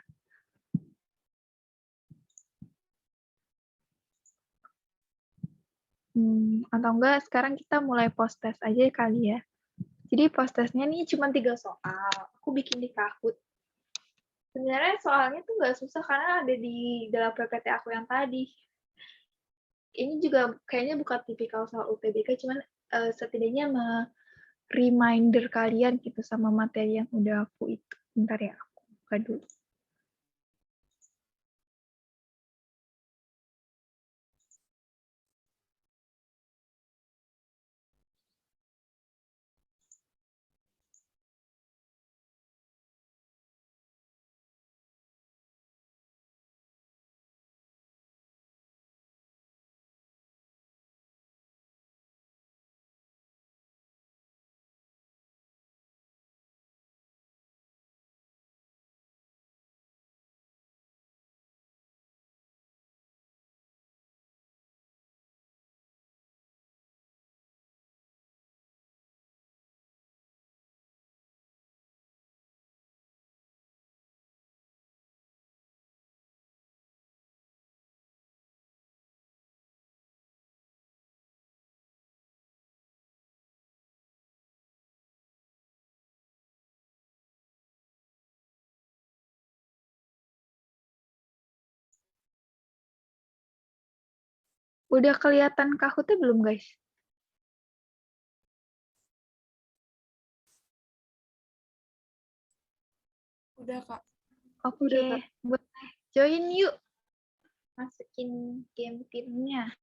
Atau enggak sekarang kita mulai post test aja kali ya. Jadi post testnya nih cuma 3 soal. Aku bikin di Kahoot. Sebenarnya soalnya tuh nggak susah karena ada di dalam PPT aku yang tadi. Ini juga kayaknya bukan tipikal soal UTBK, cuman setidaknya reminder kalian gitu sama materi yang udah aku itu. Bentar ya, aku buka dulu. Udah kelihatan Kahoot-nya belum, guys? Udah, Kak. Oke, boleh join yuk. Masukin pin-gamenya.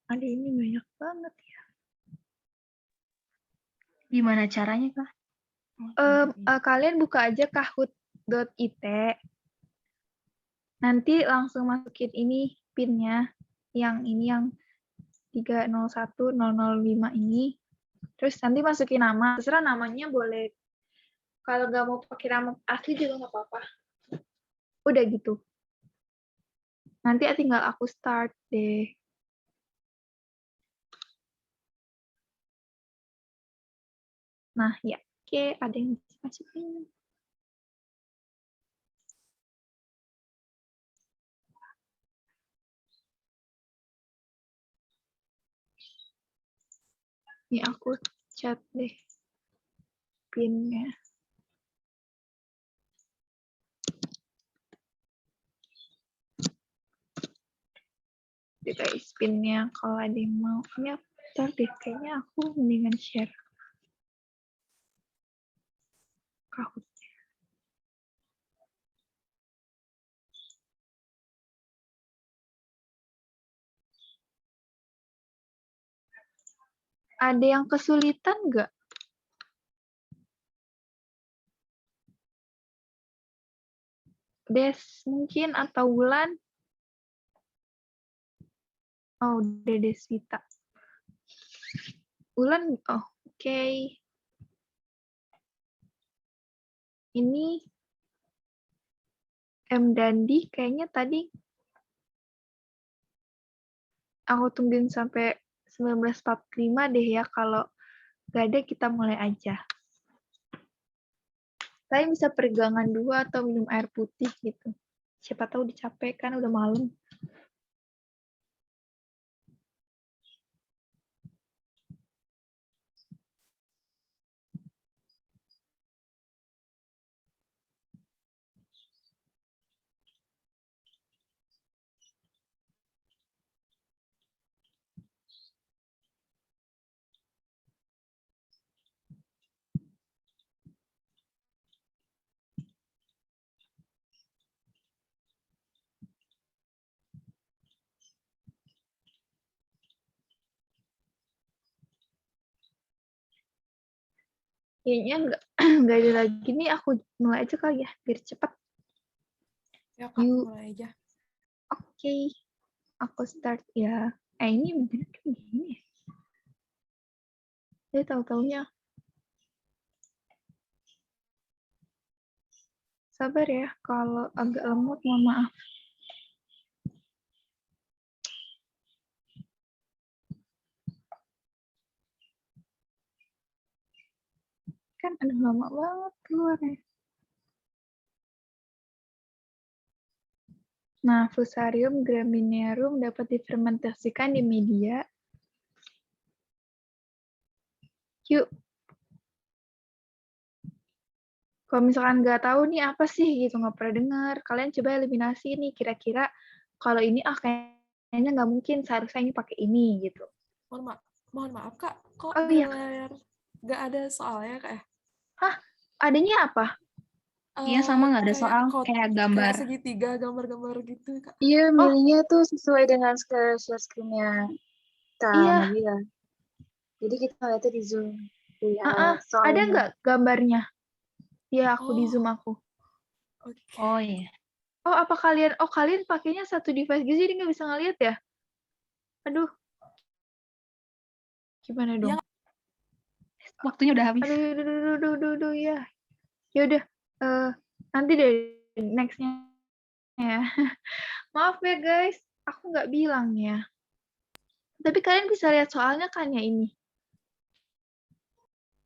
Ada ini banyak banget ya. Gimana caranya, Kak? Kalian buka aja kahoot.it. Nanti langsung masukin ini PIN-nya. Yang ini yang 301005 ini. Terus nanti masukin nama. Terserah namanya boleh. Kalau nggak mau pakai nama asli juga nggak apa-apa. Udah gitu. Nanti tinggal aku start deh. Nah, ya. Oke, ada yang bisa masukin. Ini aku chat deh PIN-nya. Jadi guys, PIN-nya kalau ada yang mau. Ini aku chat deh. Kayaknya aku mendingan share. Kahoot. Ada yang kesulitan nggak? Des mungkin atau Wulan? Oh, Deswita. Wulan, oh, oke. Ini M Dandi kayaknya tadi aku tungguin sampai 1945 deh ya. Kalau nggak ada kita mulai aja. Kalian bisa peregangan dulu atau minum air putih gitu. Siapa tahu dicapek kan udah malam. Kayaknya nggak ada lagi nih, aku mulai aja kali ya, biar cepat. Ya Kak, Yuk. mulai aja. Oke, aku start ya. Ini bener kan gini ya? Saya tahu-taunya. Sabar ya, kalau agak lemot, mohon maaf. Kan ada lama banget keluarnya. Nah, Fusarium graminearum dapat difermentasikan di media. Yuk. Kalau misalkan nggak tahu nih apa sih gitu, nggak pernah dengar, kalian coba eliminasi nih, kira-kira kalau ini kayaknya nggak mungkin, seharusnya ini pakai ini gitu. Mohon maaf Kak, kok Oh di iya. layar nggak ada soalnya Kak ya? Hah? Adanya apa? Iya, sama nggak ada soal, kayak gambar. Kayak segitiga, gambar-gambar gitu Kak. Iya, milihnya tuh sesuai dengan share screen-nya Kak Iya. Nabila. Jadi kita ngeliatnya di Zoom. Ada nggak gambarnya? Ya, aku di Oh. Zoom aku. Oke. Oh iya. Oh, apa kalian pakainya satu device gitu jadi nggak bisa ngeliat ya? Aduh. Gimana dong? Ya. Waktunya udah habis. Aduh, ya. Ya udah, nanti deh next-nya ya. Maaf ya guys, aku nggak bilang ya. Tapi kalian bisa lihat soalnya kan ya ini?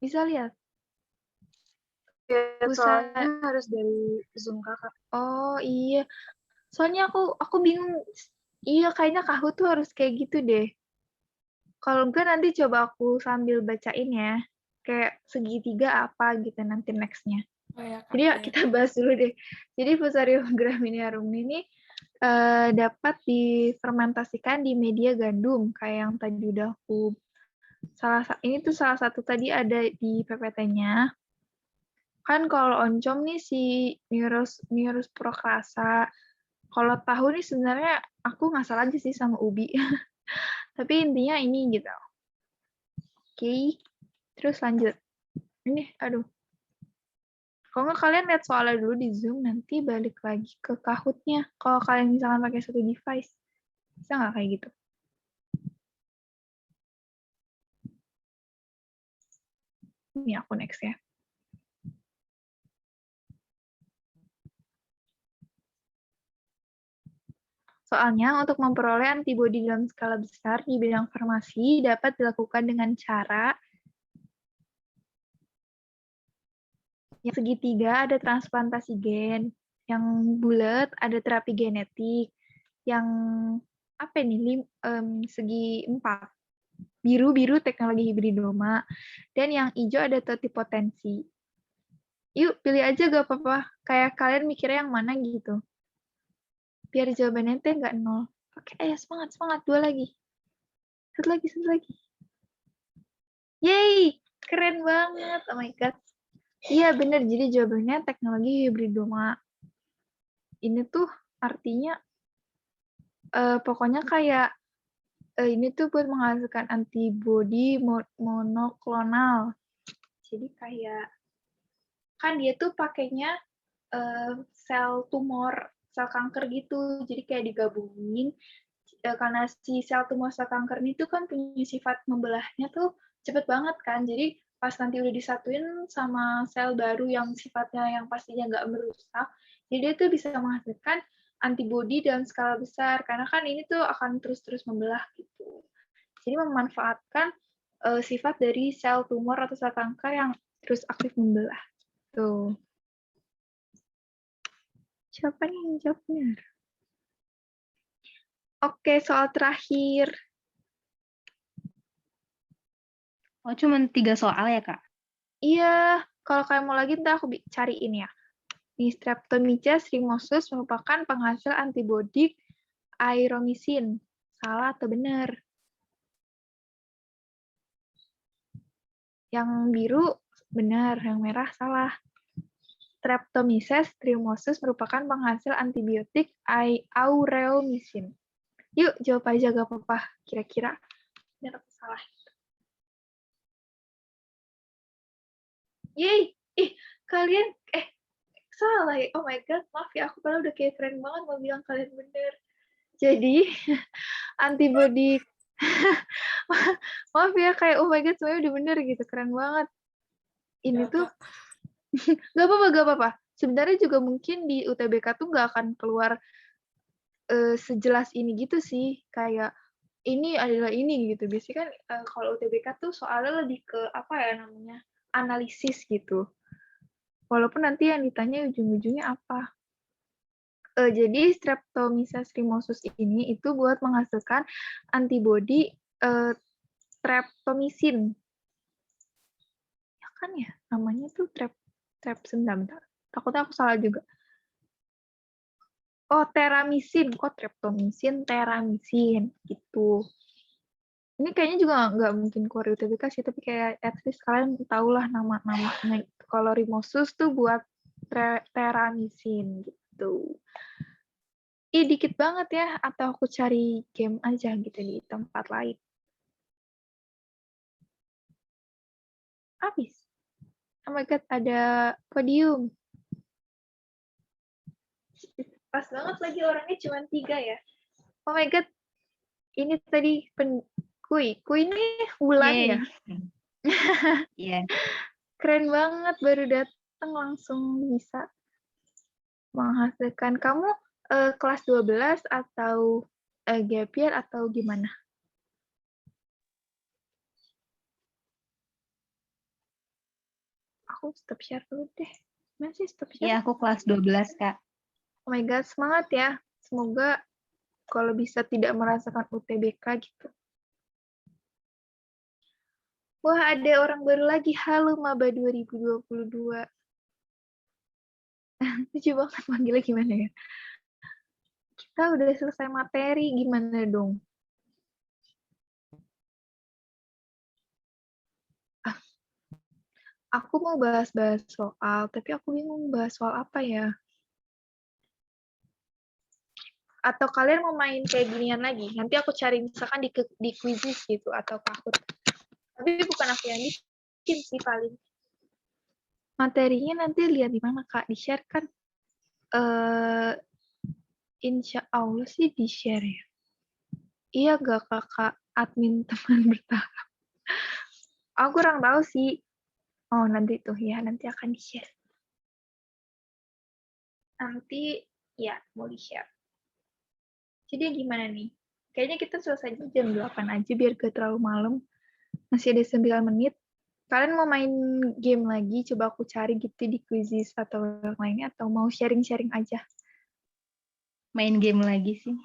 Bisa lihat? Ya, soalnya harus dari Zoom Kakak. Oh iya. Soalnya aku bingung. Iya, kayaknya Kahoot tuh harus kayak gitu deh. Kalau enggak nanti coba aku sambil bacain ya. Kayak segitiga apa gitu nanti next-nya. Oh, ya, Kak. Jadi ya, kita bahas dulu deh. Jadi Fusarium graminearum ini dapat difermentasikan di media gandum kayak yang tadi udah aku ini tuh salah satu tadi ada di PPT-nya. Kan kalau oncom nih si Myrus procrassa. Kalau tahu nih sebenarnya aku nggak salah aja sih sama ubi. Tapi intinya ini gitu. Oke. Terus lanjut. Ini aduh. Kalau nggak kalian lihat soalnya dulu di Zoom, nanti balik lagi ke Kahoot-nya. Kalau kalian misalkan pakai satu device, bisa nggak kayak gitu? Ini aku next ya. Soalnya untuk memperoleh antibodi dalam skala besar di bidang farmasi dapat dilakukan dengan cara yang segitiga ada transplantasi gen, yang bulat ada terapi genetik, yang apa ini segi 4 biru teknologi hibridoma, dan yang hijau ada totipotensi. Yuk pilih aja gak apa-apa, kayak kalian mikirnya yang mana gitu. Biar jawabannya teh nggak 0. Oke, ayo semangat, 2 lagi. Satu lagi. Yeay, keren banget, oh my god. Iya bener, jadi jawabannya teknologi hibridoma. Ini tuh artinya pokoknya kayak ini tuh buat menghasilkan antibodi monoklonal. Jadi kayak kan dia tuh pakainya sel tumor, sel kanker gitu. Jadi kayak digabungin karena si sel tumor sel kanker ini tuh kan punya sifat membelahnya tuh cepet banget kan. Jadi pas nanti udah disatuin sama sel baru yang sifatnya yang pastinya nggak merusak, jadi dia tuh bisa menghasilkan antibodi dalam skala besar karena kan ini tuh akan terus-terus membelah gitu. Jadi memanfaatkan sifat dari sel tumor atau sel kanker yang terus aktif membelah. Tuh. Siapa nih yang jawab benar? Oke, soal terakhir. Oh, cuma 3 soal ya, Kak? Iya, kalau kalian mau lagi, ntar aku cariin ya. Nih, Streptomyces rhinosus merupakan penghasil antibodi aeromisin. Salah atau benar? Yang biru benar, yang merah salah. Streptomyces rhinosus merupakan penghasil antibiotik aureomisin. Yuk, jawab aja gak apa-apa. Kira-kira benar atau salah? Yeay! Ih, kalian, salah ya? Oh my god, maaf ya, aku padahal udah kayak keren banget mau bilang kalian bener. Jadi, antibody, maaf ya, kayak oh my god, semuanya udah bener gitu, keren banget. Ini tuh, gak apa-apa. Sebenarnya juga mungkin di UTBK tuh gak akan keluar sejelas ini gitu sih, kayak ini adalah ini gitu. Biasanya kan kalau UTBK tuh soalnya lebih ke apa ya namanya, analisis gitu. Walaupun nanti yang ditanya ujung-ujungnya apa. Jadi Streptomyces rhinosus ini itu buat menghasilkan antibodi streptomycin. Ya kan ya, namanya tuh bentar. Takutnya aku salah juga. Oh, teramycin. Kok streptomycin, teramycin gitu. Ini kayaknya juga nggak mungkin keluar UTBK sih, tapi kayak at least kalian tahulah nama-namanya. Kalau rhinosus tuh buat teramycin gitu. Dikit banget ya, atau aku cari game aja gitu di tempat lain. Habis. Oh my god, ada podium. Pas banget lagi orangnya cuma 3 ya. Oh my god, ini tadi Kui ini Wulan ya? Iya. Keren banget, baru datang langsung bisa menghasilkan. Kamu kelas 12 atau gap year atau gimana? Aku stop share dulu deh. Masih stop share? Iya, aku kelas 12, Kak. Oh my god, semangat ya. Semoga kalau bisa tidak merasakan UTBK gitu. Wah, ada orang baru lagi. Halo, Maba 2022. Lucu banget manggilnya gimana ya? Kita udah selesai materi, gimana dong? Aku mau bahas-bahas soal, tapi aku bingung bahas soal apa ya? Atau kalian mau main kayak ginian lagi? Nanti aku cari misalkan di Quizizz gitu, atau Kahoot. Tapi bukan aku yang bikin sih paling. Materinya nanti lihat di mana, Kak. Di-share kan? Insya Allah sih di-share ya. Iya gak kakak admin teman bertahap? Aku kurang tahu sih. Oh nanti tuh ya, nanti akan di-share. Nanti ya mau di-share. Jadi gimana nih? Kayaknya kita selesai jam 8 aja biar gak terlalu malam. Masih ada 9 menit. Kalian mau main game lagi? Coba aku cari gitu di Quizizz atau yang lainnya. Atau mau sharing-sharing aja? Main game lagi sih.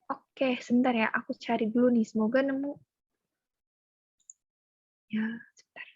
Oke, sebentar ya. Aku cari dulu nih. Semoga nemu. Ya, sebentar.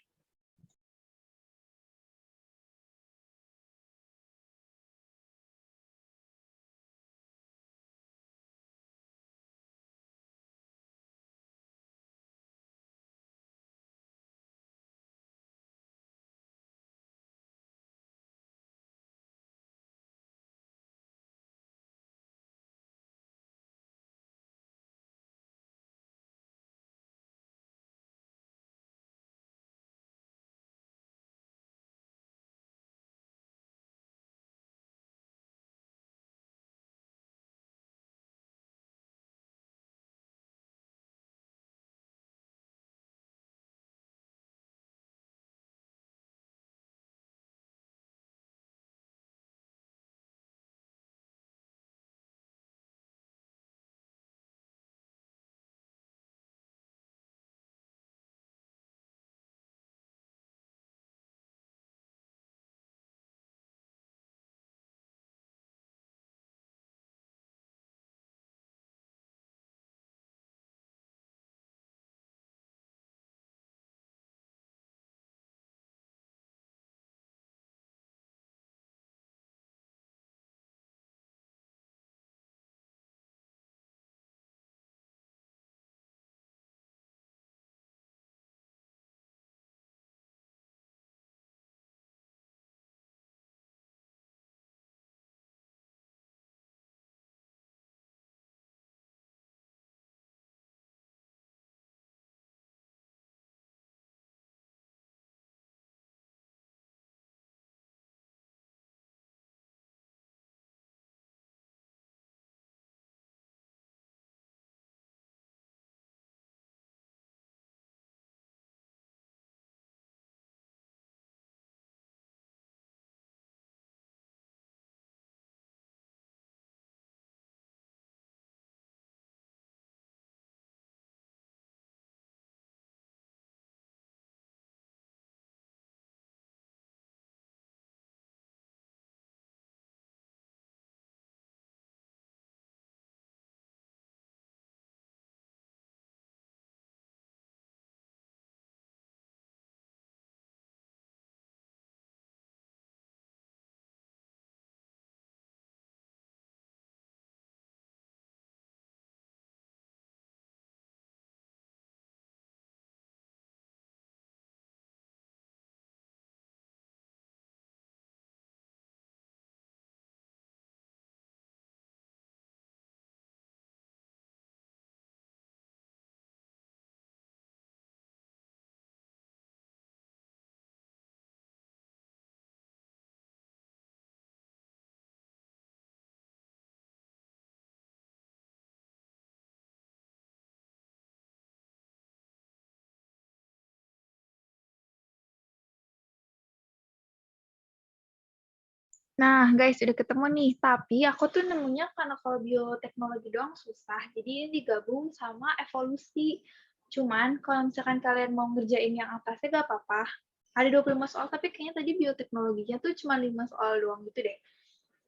Nah, guys, udah ketemu nih. Tapi aku tuh nemunya karena kalau bioteknologi doang susah. Jadi ini digabung sama evolusi. Cuman kalau misalkan kalian mau ngerjain yang atasnya gak apa-apa. Ada 25 soal, tapi kayaknya tadi bioteknologinya tuh cuma 5 soal doang gitu deh.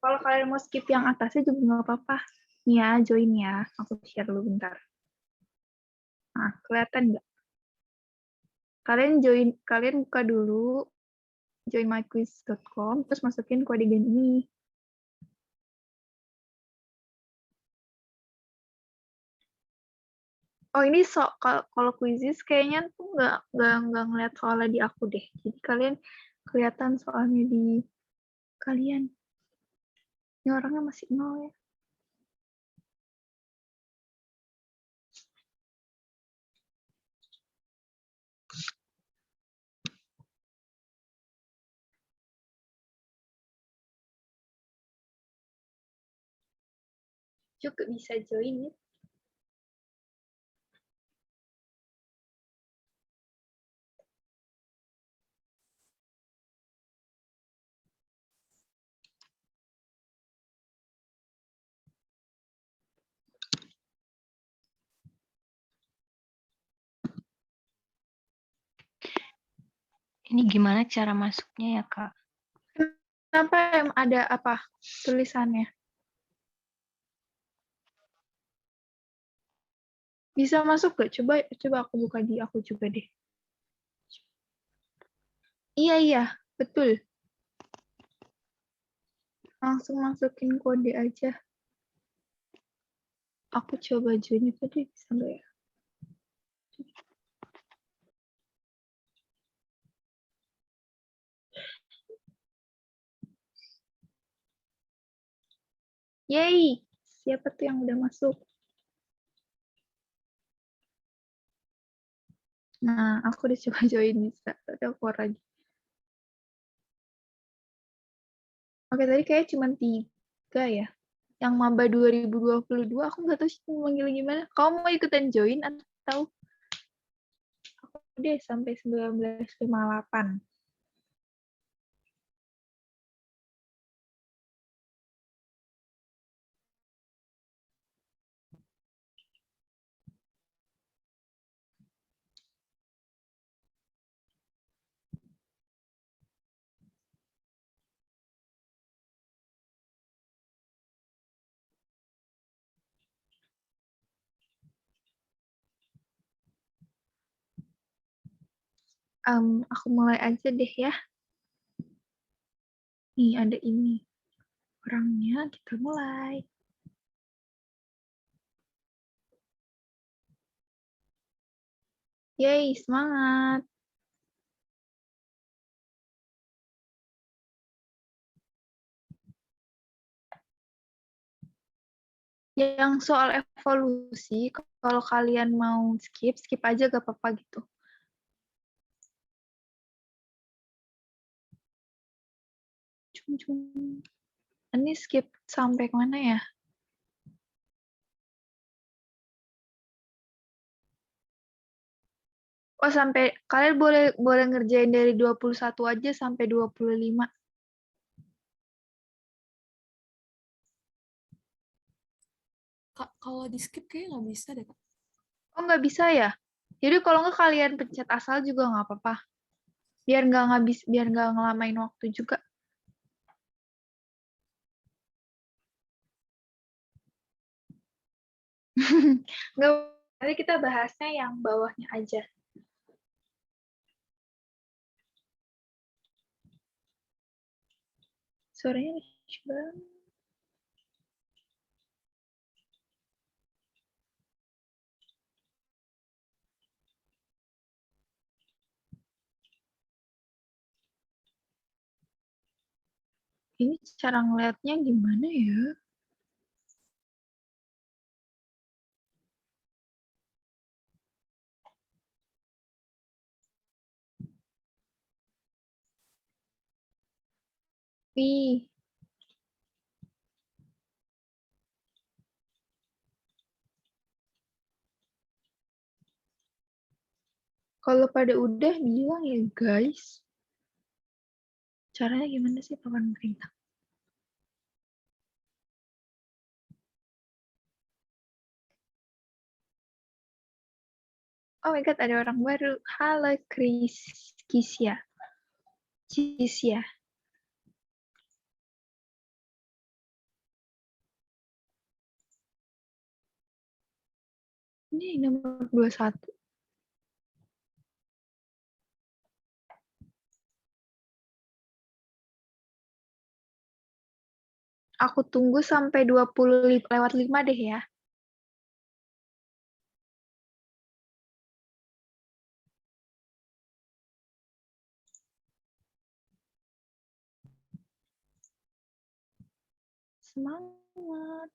Kalau kalian mau skip yang atasnya juga nggak apa-apa. Nih ya, join ya. Aku share dulu bentar. Nah, kelihatan nggak? Kalian buka dulu joinmyquiz.com, terus masukin kode game ini. Oh ini kalau quizzes kayaknya tuh nggak ngeliat soalnya di aku deh. Jadi kalian kelihatan soalnya di kalian. Ini orangnya masih nol ya. juga bisa join ya. Ini gimana cara masuknya ya, Kak? Kenapa ada apa tulisannya? Bisa masuk gak? Coba aku buka di aku juga deh. Iya, betul. Langsung masukin kode aja. Aku coba join itu deh, bisa nggak ya? Yeay! Siapa tuh yang udah masuk? Nah, aku udah coba join bisa. Tapi aku keluar lagi. Oke, tadi kayak cuma 3 ya. Yang Maba 2022, aku nggak tahu sih mau manggil gimana. Kau mau ikutan join atau aku deh sampai 1958. Aku mulai aja deh ya. Nih, ada ini. Orangnya kita mulai. Yeay, semangat. Yang soal evolusi, kalau kalian mau skip aja gak apa-apa gitu. Ini skip sampai kemana ya? Oh, sampai kalian boleh ngerjain dari 21 aja sampai 25. Kak, kalau di skip kayaknya nggak bisa deh, Kak. Oh, nggak bisa ya? Jadi kalau nggak kalian pencet asal juga nggak apa-apa. Biar nggak ngelamain waktu juga. Nggak, nanti kita bahasnya yang bawahnya aja. Suaranya lucu banget. Ini cara ngeliatnya gimana ya? Wih, kalau pada udah bilang ya guys. Caranya gimana sih papan perintah? Oh my god, ada orang baru. Halo Kisya. Cisya. Ini nomor 21. Aku tunggu sampai 20 lewat 5 deh ya. Semangat.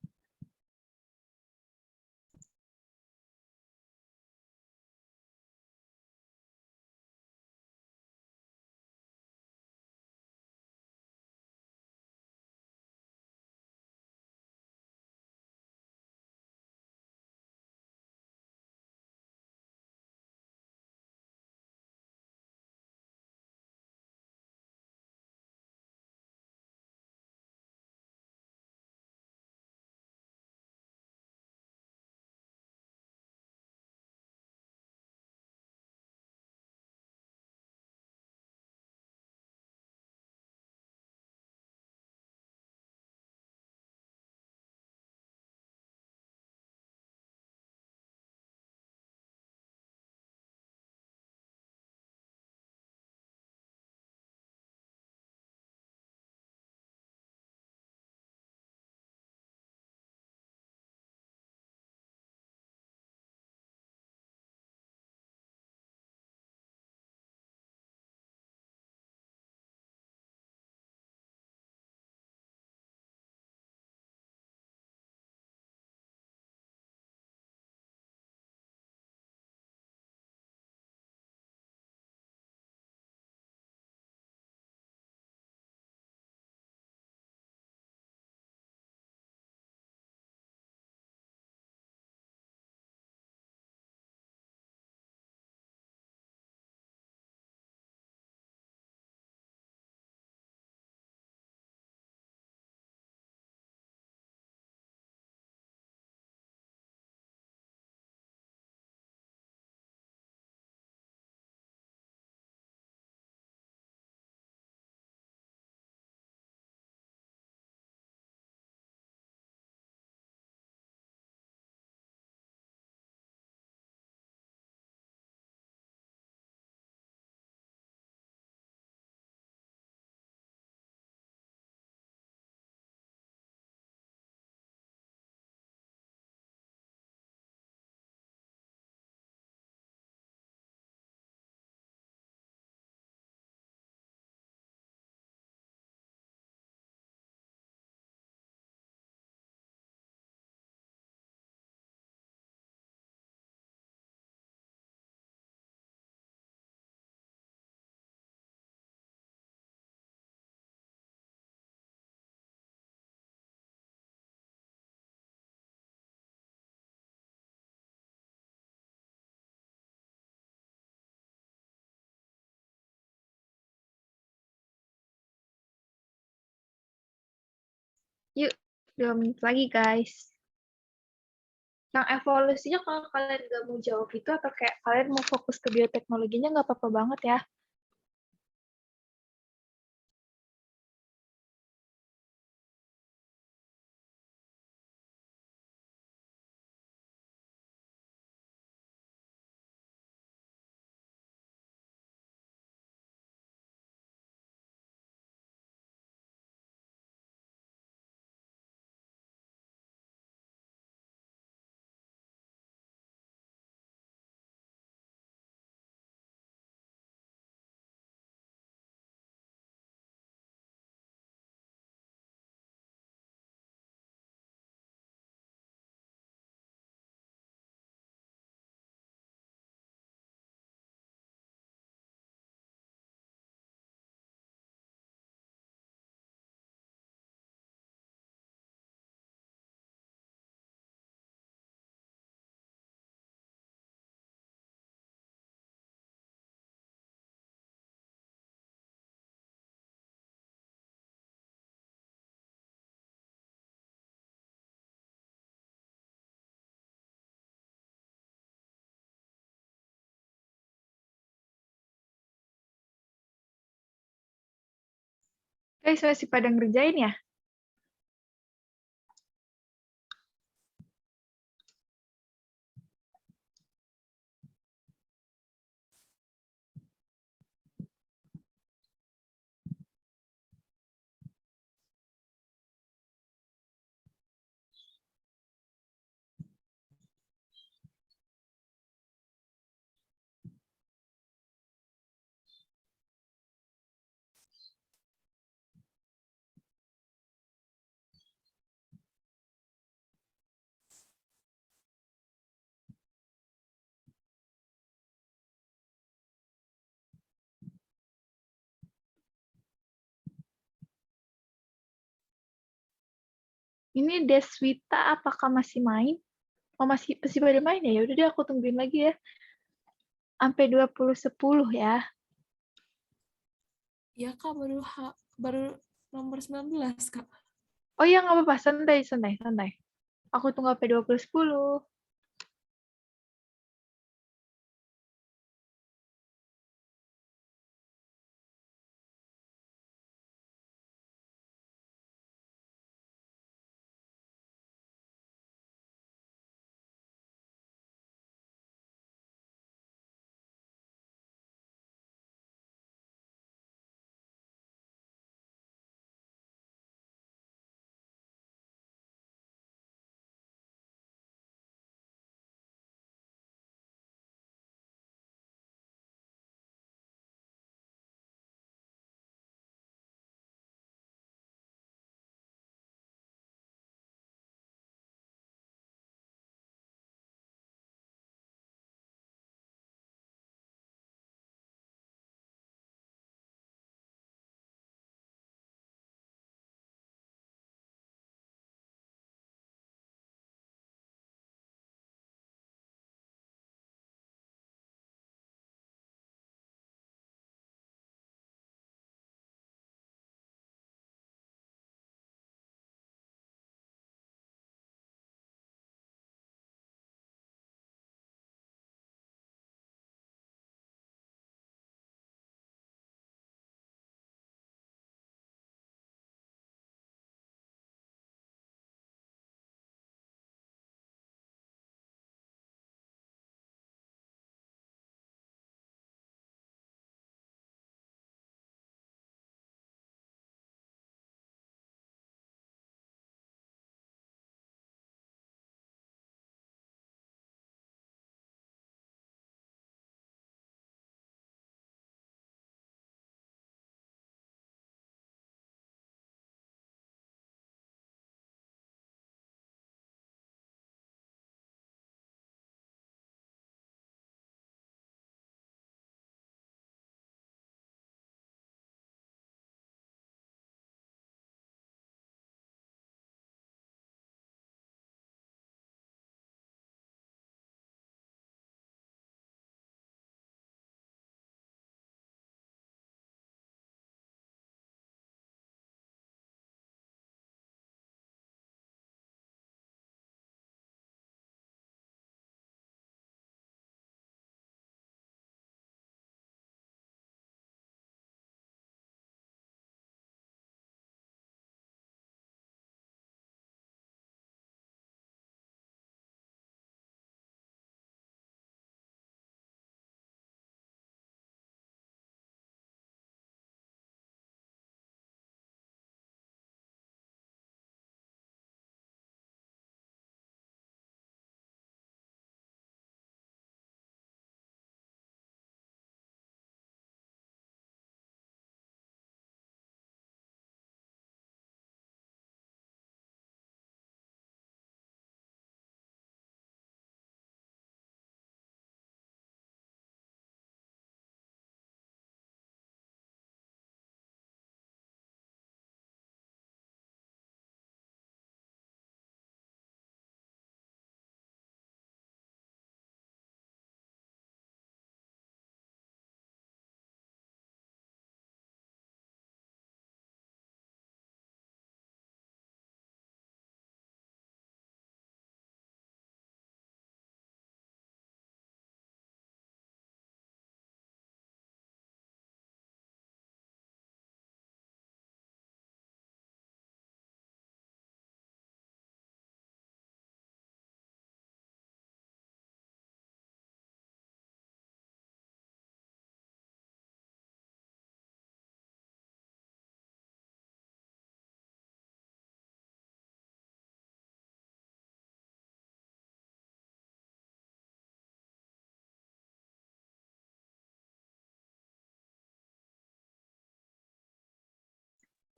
Yuk, 2 menit lagi, guys. Yang evolusinya kalau kalian nggak mau jawab itu atau kayak kalian mau fokus ke bioteknologinya nggak apa-apa banget ya. Guys, masih pada ngerjain ya? Ini Deswita apakah masih main? Oh, masih pada main ya? Ya udah deh aku tungguin lagi ya. Sampai 20.10 ya. Ya Kak, baru nomor 19 Kak. Oh iya, nggak apa-apa. Santai, santai, santai. Aku tunggu sampai 20.10.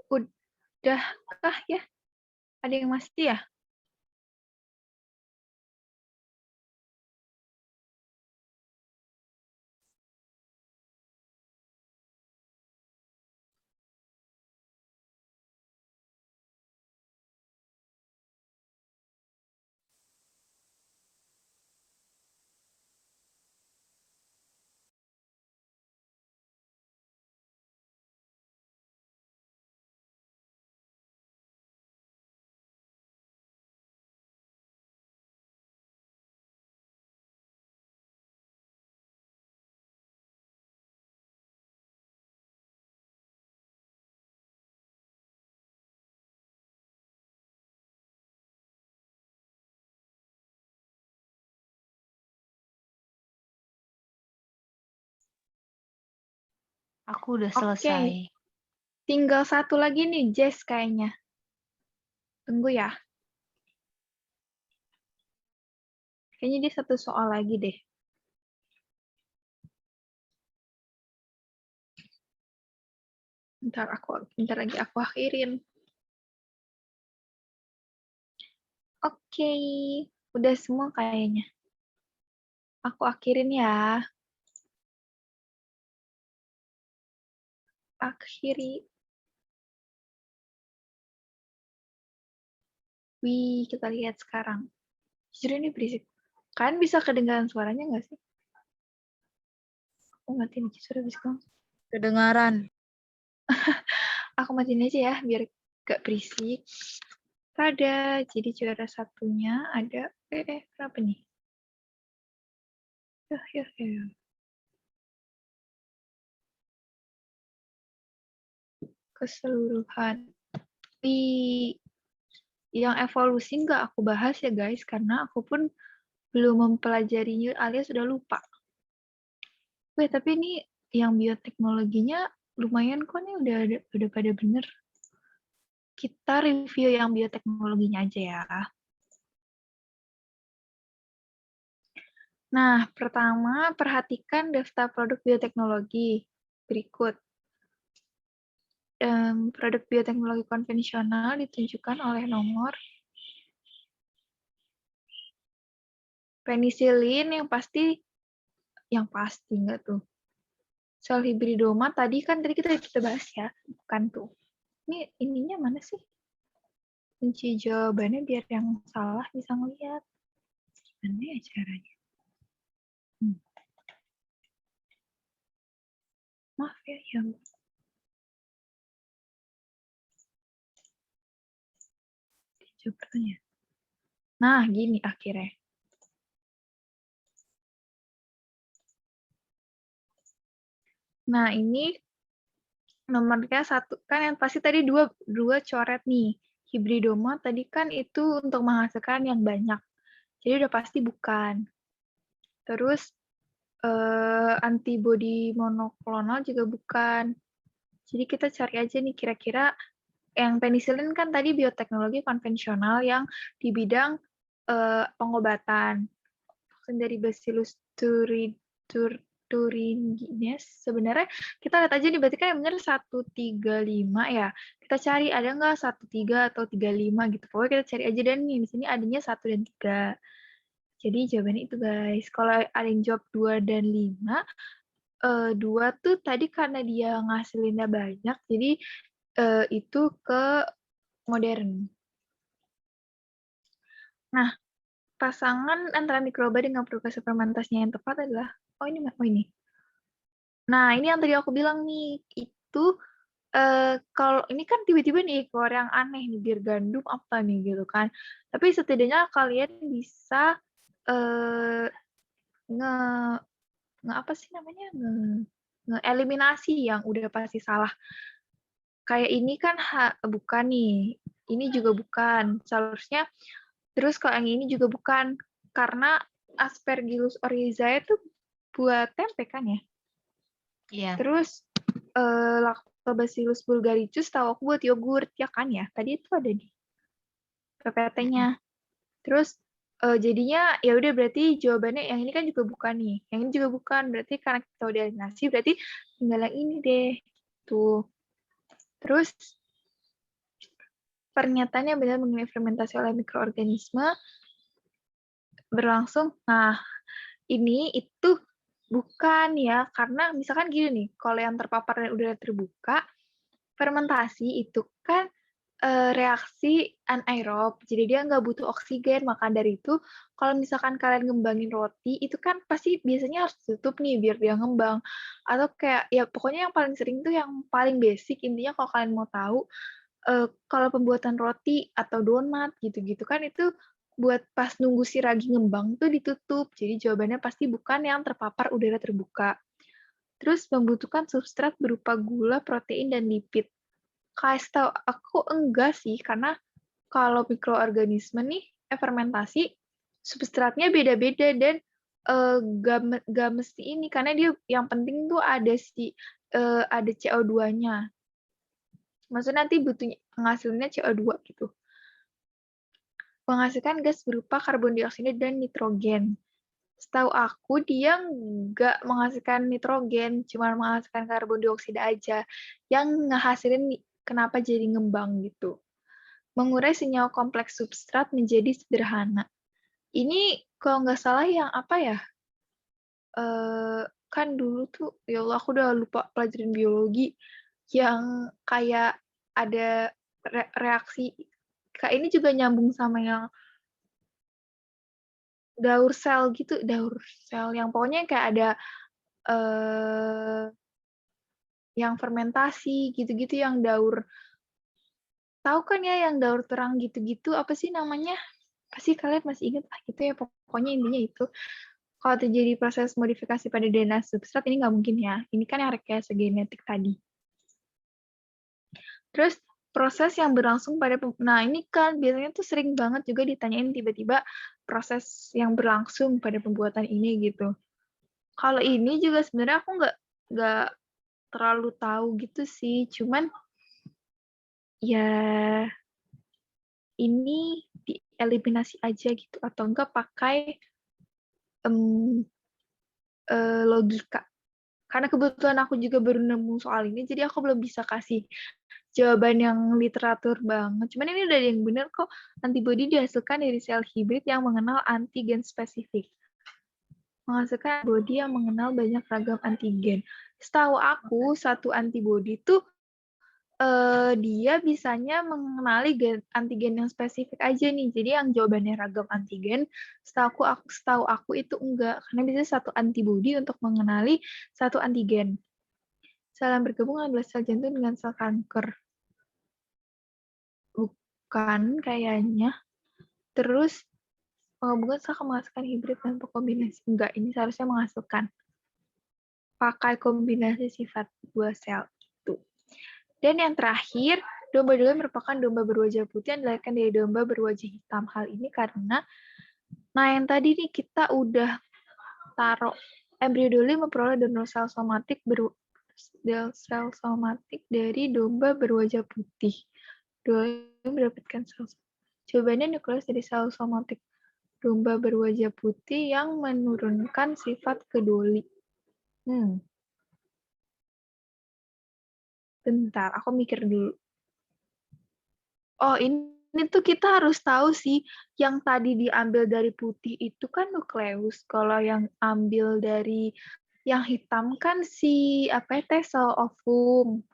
Udahkah ya? Ada yang masih ya? Aku udah Oke. selesai. Tinggal satu lagi nih, Jess kayaknya. Tunggu ya. Kayaknya dia satu soal lagi deh. Bentar lagi aku akhirin. Oke. Udah semua kayaknya. Aku akhirin ya. Akhiri. Wih, kita lihat sekarang. Jujur ini berisik. Kalian bisa kedengaran suaranya nggak sih? Aku matiin aja suara berisik banget. Kedengaran. Aku matiin aja ya, biar gak berisik. Tada, jadi juara satunya ada... kenapa nih? Ya. Keseluruhan. Yang evolusi nggak aku bahas ya guys, karena aku pun belum mempelajarinya alias sudah lupa. Tapi ini yang bioteknologinya lumayan kok nih, udah pada bener. Kita review yang bioteknologinya aja ya. Nah, pertama perhatikan daftar produk bioteknologi berikut. Produk bioteknologi konvensional ditunjukkan oleh nomor penisilin yang pasti nggak tuh. Sel hibridoma tadi kita bahas ya, bukan tuh. Ini ininya mana sih? Kunci jawabannya biar yang salah bisa ngeliat. Gimana ya caranya? Maaf ya, yang jawab pertanyaan. Nah, gini akhirnya. Nah, ini nomornya satu kan yang pasti tadi dua coret nih. Hibridoma tadi kan itu untuk menghasilkan yang banyak. Jadi udah pasti bukan. Terus antibodi monoklonal juga bukan. Jadi kita cari aja nih kira-kira yang penisilin kan tadi bioteknologi konvensional yang di bidang pengobatan. Vaksin dari Bacillus thuringiensis. Sebenarnya kita lihat aja nih, berarti kan yang benar 135 ya. Kita cari ada nggak 13 atau 35 gitu. Pokoknya kita cari aja, dan nih di sini adanya 1 dan 3. Jadi jawabannya itu guys. Kalau ada yang jawab 2 dan 5, 2 tuh tadi karena dia ngasilinnya banyak, jadi itu ke modern. Nah, pasangan antara mikroba dengan proses fermentasinya yang tepat adalah, ini. Nah, ini yang tadi aku bilang nih, itu kalau ini kan tiba-tiba nih keluar yang aneh nih, bir gandum apa nih gitu kan. Tapi setidaknya kalian bisa apa sih namanya, ngeeliminasi yang udah pasti salah. Kayak ini kan bukan nih, ini juga bukan. Seharusnya terus kalau yang ini juga bukan, karena Aspergillus oryzae itu buat tempe kan ya? Iya. Terus Lactobacillus bulgaricus tahu aku buat yogurt ya kan ya? Tadi itu ada di PPT-nya. Terus jadinya ya udah, berarti jawabannya yang ini kan juga bukan nih. Yang ini juga bukan. Berarti karena kita udah eliminasi, berarti tinggal yang ini deh. Tuh. Terus pernyataan yang benar mengenai fermentasi oleh mikroorganisme berlangsung. Nah, ini itu bukan ya, karena misalkan gini nih, kalau yang terpapar dan udara terbuka, fermentasi itu kan reaksi anaerob, jadi dia nggak butuh oksigen. Maka dari itu, kalau misalkan kalian ngembangin roti, itu kan pasti biasanya harus tutup nih biar dia ngembang. Atau kayak, ya pokoknya yang paling sering tuh yang paling basic, intinya kalau kalian mau tahu, kalau pembuatan roti atau donat gitu-gitu kan itu buat pas nunggu si ragi ngembang tuh ditutup. Jadi jawabannya pasti bukan yang terpapar udara terbuka. Terus membutuhkan substrat berupa gula, protein, dan lipid. Kasih tahu aku enggak sih, karena kalau mikroorganisme nih, fermentasi, substratnya beda-beda dan gak mesti ini, karena dia yang penting tuh ada CO2-nya. Maksudnya nanti butuh penghasilnya CO2 gitu. Menghasilkan gas berupa karbon dioksida dan nitrogen. Setahu aku dia nggak menghasilkan nitrogen, cuma menghasilkan karbon dioksida aja. Yang ngehasilin kenapa jadi ngembang gitu. Mengurai senyawa kompleks substrat menjadi sederhana. Ini kalau nggak salah yang apa ya? Kan dulu tuh, ya Allah aku udah lupa pelajaran biologi, yang kayak ada reaksi, kayak ini juga nyambung sama yang daur sel gitu, daur sel yang pokoknya kayak ada eh, yang fermentasi gitu-gitu, yang daur, tahu kan ya yang daur terang gitu-gitu, apa sih namanya? Pasti kalian masih ingat gitu ya, pokoknya intinya itu. Kalau terjadi proses modifikasi pada DNA substrat, ini nggak mungkin ya. Ini kan yang rekayasa genetik tadi. Terus proses yang berlangsung pada, nah ini kan biasanya tuh sering banget juga ditanyain tiba-tiba proses yang berlangsung pada pembuatan ini gitu. Kalau ini juga sebenarnya aku nggak terlalu tahu gitu sih, cuman ya ini dieliminasi aja gitu, atau enggak pakai logika. Karena kebetulan aku juga baru nemu soal ini, jadi aku belum bisa kasih jawaban yang literatur banget. Cuman ini udah yang benar kok, antibodi dihasilkan dari sel hibrid yang mengenal antigen spesifik. Menghasilkan antibodi yang mengenal banyak ragam antigen. Setahu aku, satu antibodi tuh dia bisanya mengenali antigen yang spesifik aja nih. Jadi yang jawabannya ragam antigen, setahu aku itu enggak, karena biasanya satu antibodi untuk mengenali satu antigen. Sel yang bergabung adalah sel jantung dengan sel kanker. Bukan kayaknya. Terus menghubungkan sel menghasilkan hibrid dan kombinasi. Enggak, ini seharusnya menghasilkan. Pakai kombinasi sifat dua sel itu. Dan yang terakhir, domba doli merupakan domba berwajah putih yang dilahirkan dari domba berwajah hitam. Hal ini karena, nah yang tadi nih kita udah taruh embrio doli memperoleh donor sel somatik dari domba berwajah putih. Doli mendapatkan sel. Jawabannya nukleus dari sel somatik domba berwajah putih yang menurunkan sifat ke doli. Bentar, aku mikir dulu. Oh, ini tuh kita harus tahu sih, yang tadi diambil dari putih itu kan nukleus. Kalau yang ambil dari yang hitam kan si apa ya, sel ovum.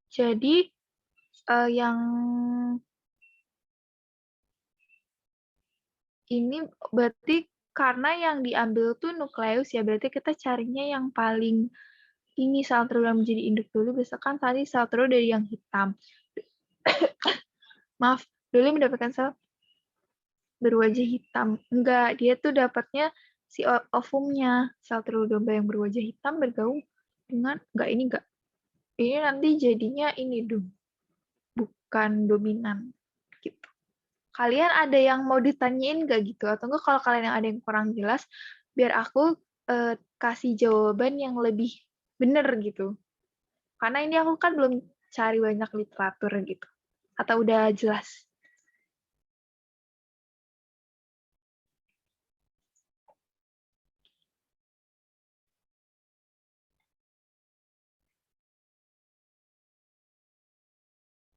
Jadi yang ini berarti karena yang diambil tuh nukleus ya, berarti kita carinya yang paling ini sel telur yang menjadi induk dulu. Misalkan tadi sel telur dari yang hitam. Maaf, dulu mendapatkan sel berwajah hitam. Enggak, dia tuh dapatnya si ovumnya. Sel telur domba yang berwajah hitam bergaul dengan, enggak. Ini nanti jadinya ini dong, bukan dominan gitu. Kalian ada yang mau ditanyain nggak gitu? Atau enggak kalau kalian yang ada yang kurang jelas, biar aku kasih jawaban yang lebih bener gitu. Karena ini aku kan belum cari banyak literatur gitu. Atau udah jelas?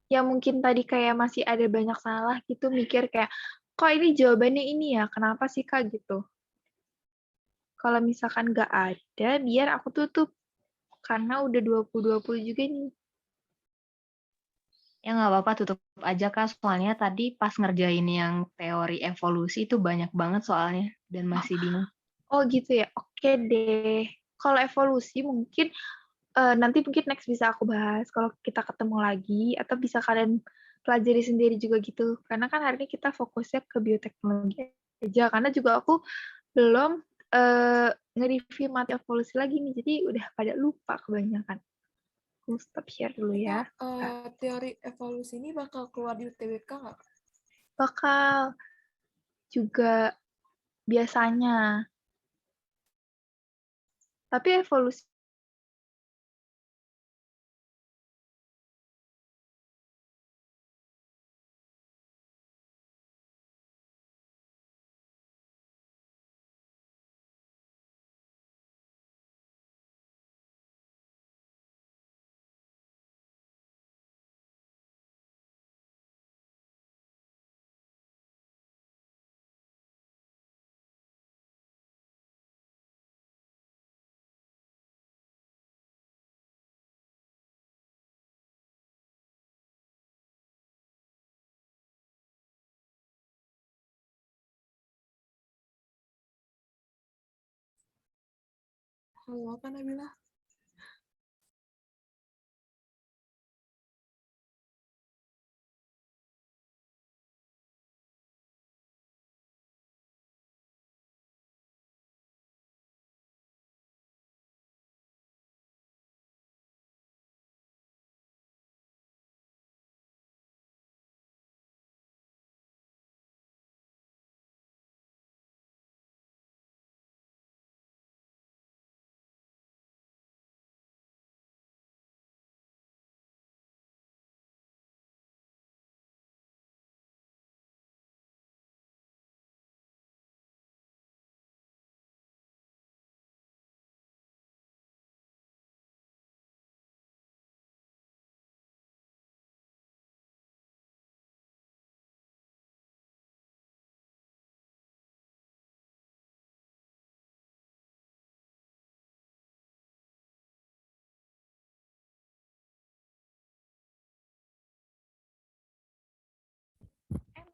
yang mungkin tadi kayak masih ada banyak salah gitu, mikir kayak, kok ini jawabannya ini ya, kenapa sih Kak gitu. Kalau misalkan nggak ada, biar aku tutup. Karena udah 20-20 juga nih. Ya nggak apa-apa, tutup aja Kak, soalnya tadi pas ngerjain yang teori evolusi itu banyak banget soalnya, dan masih bingung. Oh gitu ya, oke deh. Kalau evolusi mungkin nanti mungkin next bisa aku bahas kalau kita ketemu lagi, atau bisa kalian pelajari sendiri juga gitu. Karena kan hari ini kita fokusnya ke bioteknologi aja, karena juga aku belum nge-review materi evolusi lagi nih, jadi udah pada lupa kebanyakan. Aku stop share dulu ya. Teori evolusi ini bakal keluar di UTBK nggak? Bakal juga biasanya. Tapi evolusi Halo, apa Nabila?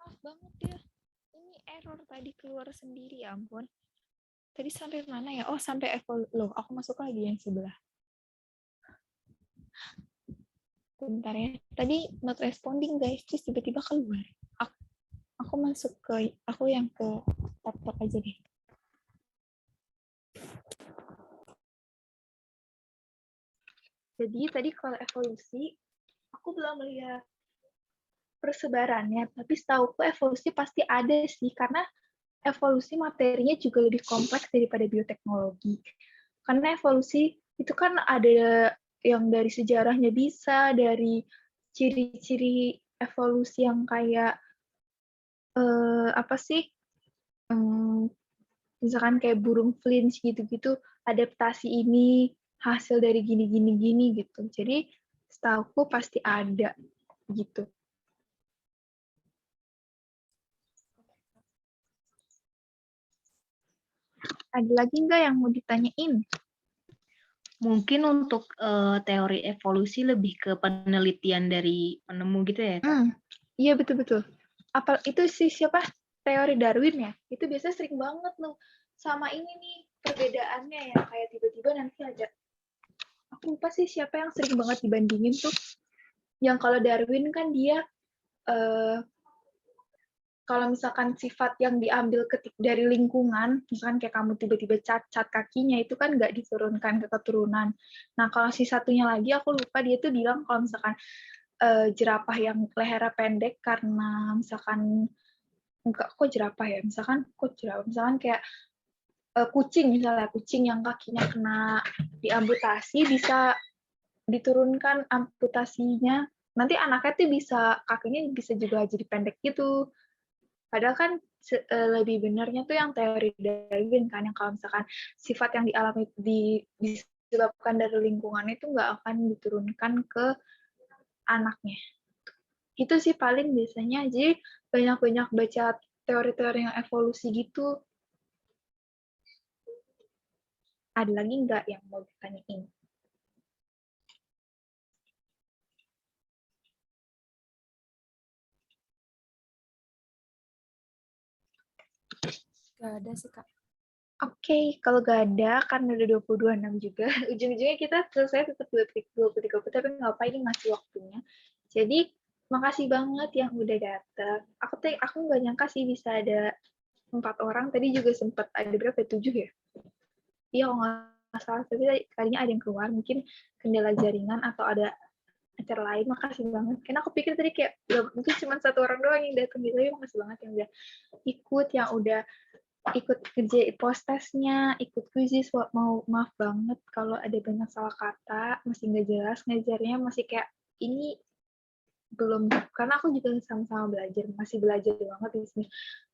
maaf banget ya. Ini error tadi keluar sendiri, ya ampun. Tadi sampai mana ya? Oh, sampai loh, aku masuk lagi yang sebelah. Bentar ya. Tadi not responding guys, terus tiba-tiba keluar. Aku masuk ke aku yang ke laptop aja deh. Jadi tadi kalau evolusi, aku belum melihat persebarannya, tapi setauku evolusi pasti ada sih, karena evolusi materinya juga lebih kompleks daripada bioteknologi. Karena evolusi itu kan ada yang dari sejarahnya bisa, dari ciri-ciri evolusi yang kayak apa sih? Misalkan kayak burung flinch gitu-gitu, adaptasi ini hasil dari gini-gini gitu. Jadi setauku pasti ada gitu. Ada lagi nggak yang mau ditanyain? Mungkin untuk teori evolusi lebih ke penelitian dari penemu gitu ya, Kak? Iya, betul-betul. Apa itu sih siapa? Teori Darwin ya? Itu biasanya sering banget loh. Sama ini nih perbedaannya ya, kayak tiba-tiba nanti ada, aku lupa sih siapa yang sering banget dibandingin tuh. Yang kalau Darwin kan dia kalau misalkan sifat yang diambil dari lingkungan, misalkan kayak kamu tiba-tiba cacat kakinya, itu kan nggak diturunkan ke keturunan. Nah, kalau si satunya lagi, aku lupa, dia tuh bilang kalau misalkan jerapah yang lehernya pendek karena misalkan, enggak, kok jerapah ya? Misalkan kayak kucing, misalnya kucing yang kakinya kena diamputasi, bisa diturunkan amputasinya. Nanti anaknya tuh bisa, kakinya bisa juga jadi pendek gitu. Padahal kan lebih benarnya tuh yang teori Darwin kan, yang kalau misalkan sifat yang dialami disebabkan dari lingkungan itu nggak akan diturunkan ke anaknya. Itu sih paling biasanya. Jadi banyak-banyak baca teori-teori yang evolusi gitu. Ada lagi nggak yang mau ditanyain? Gak ada sih, Kak. Oke, kalau gak ada, kan udah 22.6 juga, ujung-ujungnya kita selesai tetap 23, tapi nggak apa, ini masih waktunya. Jadi, makasih banget yang udah datang. Aku nggak nyangka sih bisa ada 4 orang, tadi juga sempat ada berapa, 7 ya? Iya, kalau nggak salah, tapi tadinya ada yang keluar, mungkin kendala jaringan atau ada acara lain. Makasih banget, karena aku pikir tadi kayak, mungkin cuma 1 orang doang yang datang gitu, tapi makasih banget yang udah ikut, yang udah ikut kerja post-testnya, ikut kuisis. Maaf banget kalau ada banyak salah kata, masih nggak jelas ngajarnya, masih kayak ini belum, karena aku juga sama-sama belajar, masih belajar banget di sini.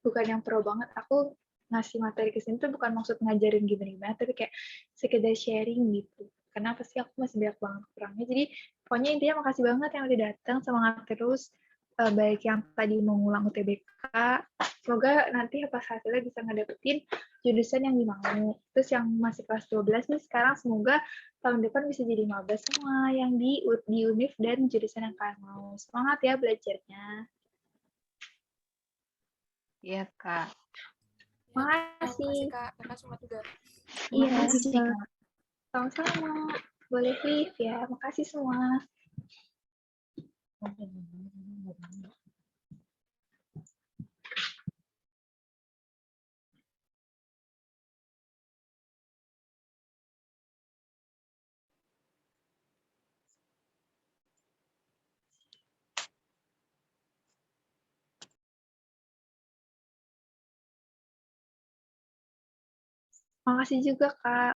Bukan yang pro banget, aku ngasih materi ke sini tuh bukan maksud ngajarin gimana-gimana, tapi kayak sekedar sharing gitu. Karena pasti aku masih banyak banget kurangnya. Jadi pokoknya intinya makasih banget yang udah datang, semangat terus. Baik yang tadi mau ngulang UTBK, semoga nanti pas hasilnya bisa ngedapetin jurusan yang dimau. Terus yang masih kelas 12 nih sekarang, semoga tahun depan bisa jadi maba semua yang di UNIF dan jurusan yang kalian mau. Semangat ya belajarnya. Iya, Kak. Ya, Makasih. makasih, Kak. Kakak semua juga. Iya, Makasih, Kak. sama-sama. Boleh live ya. Makasih semua. Makasih juga, Kak.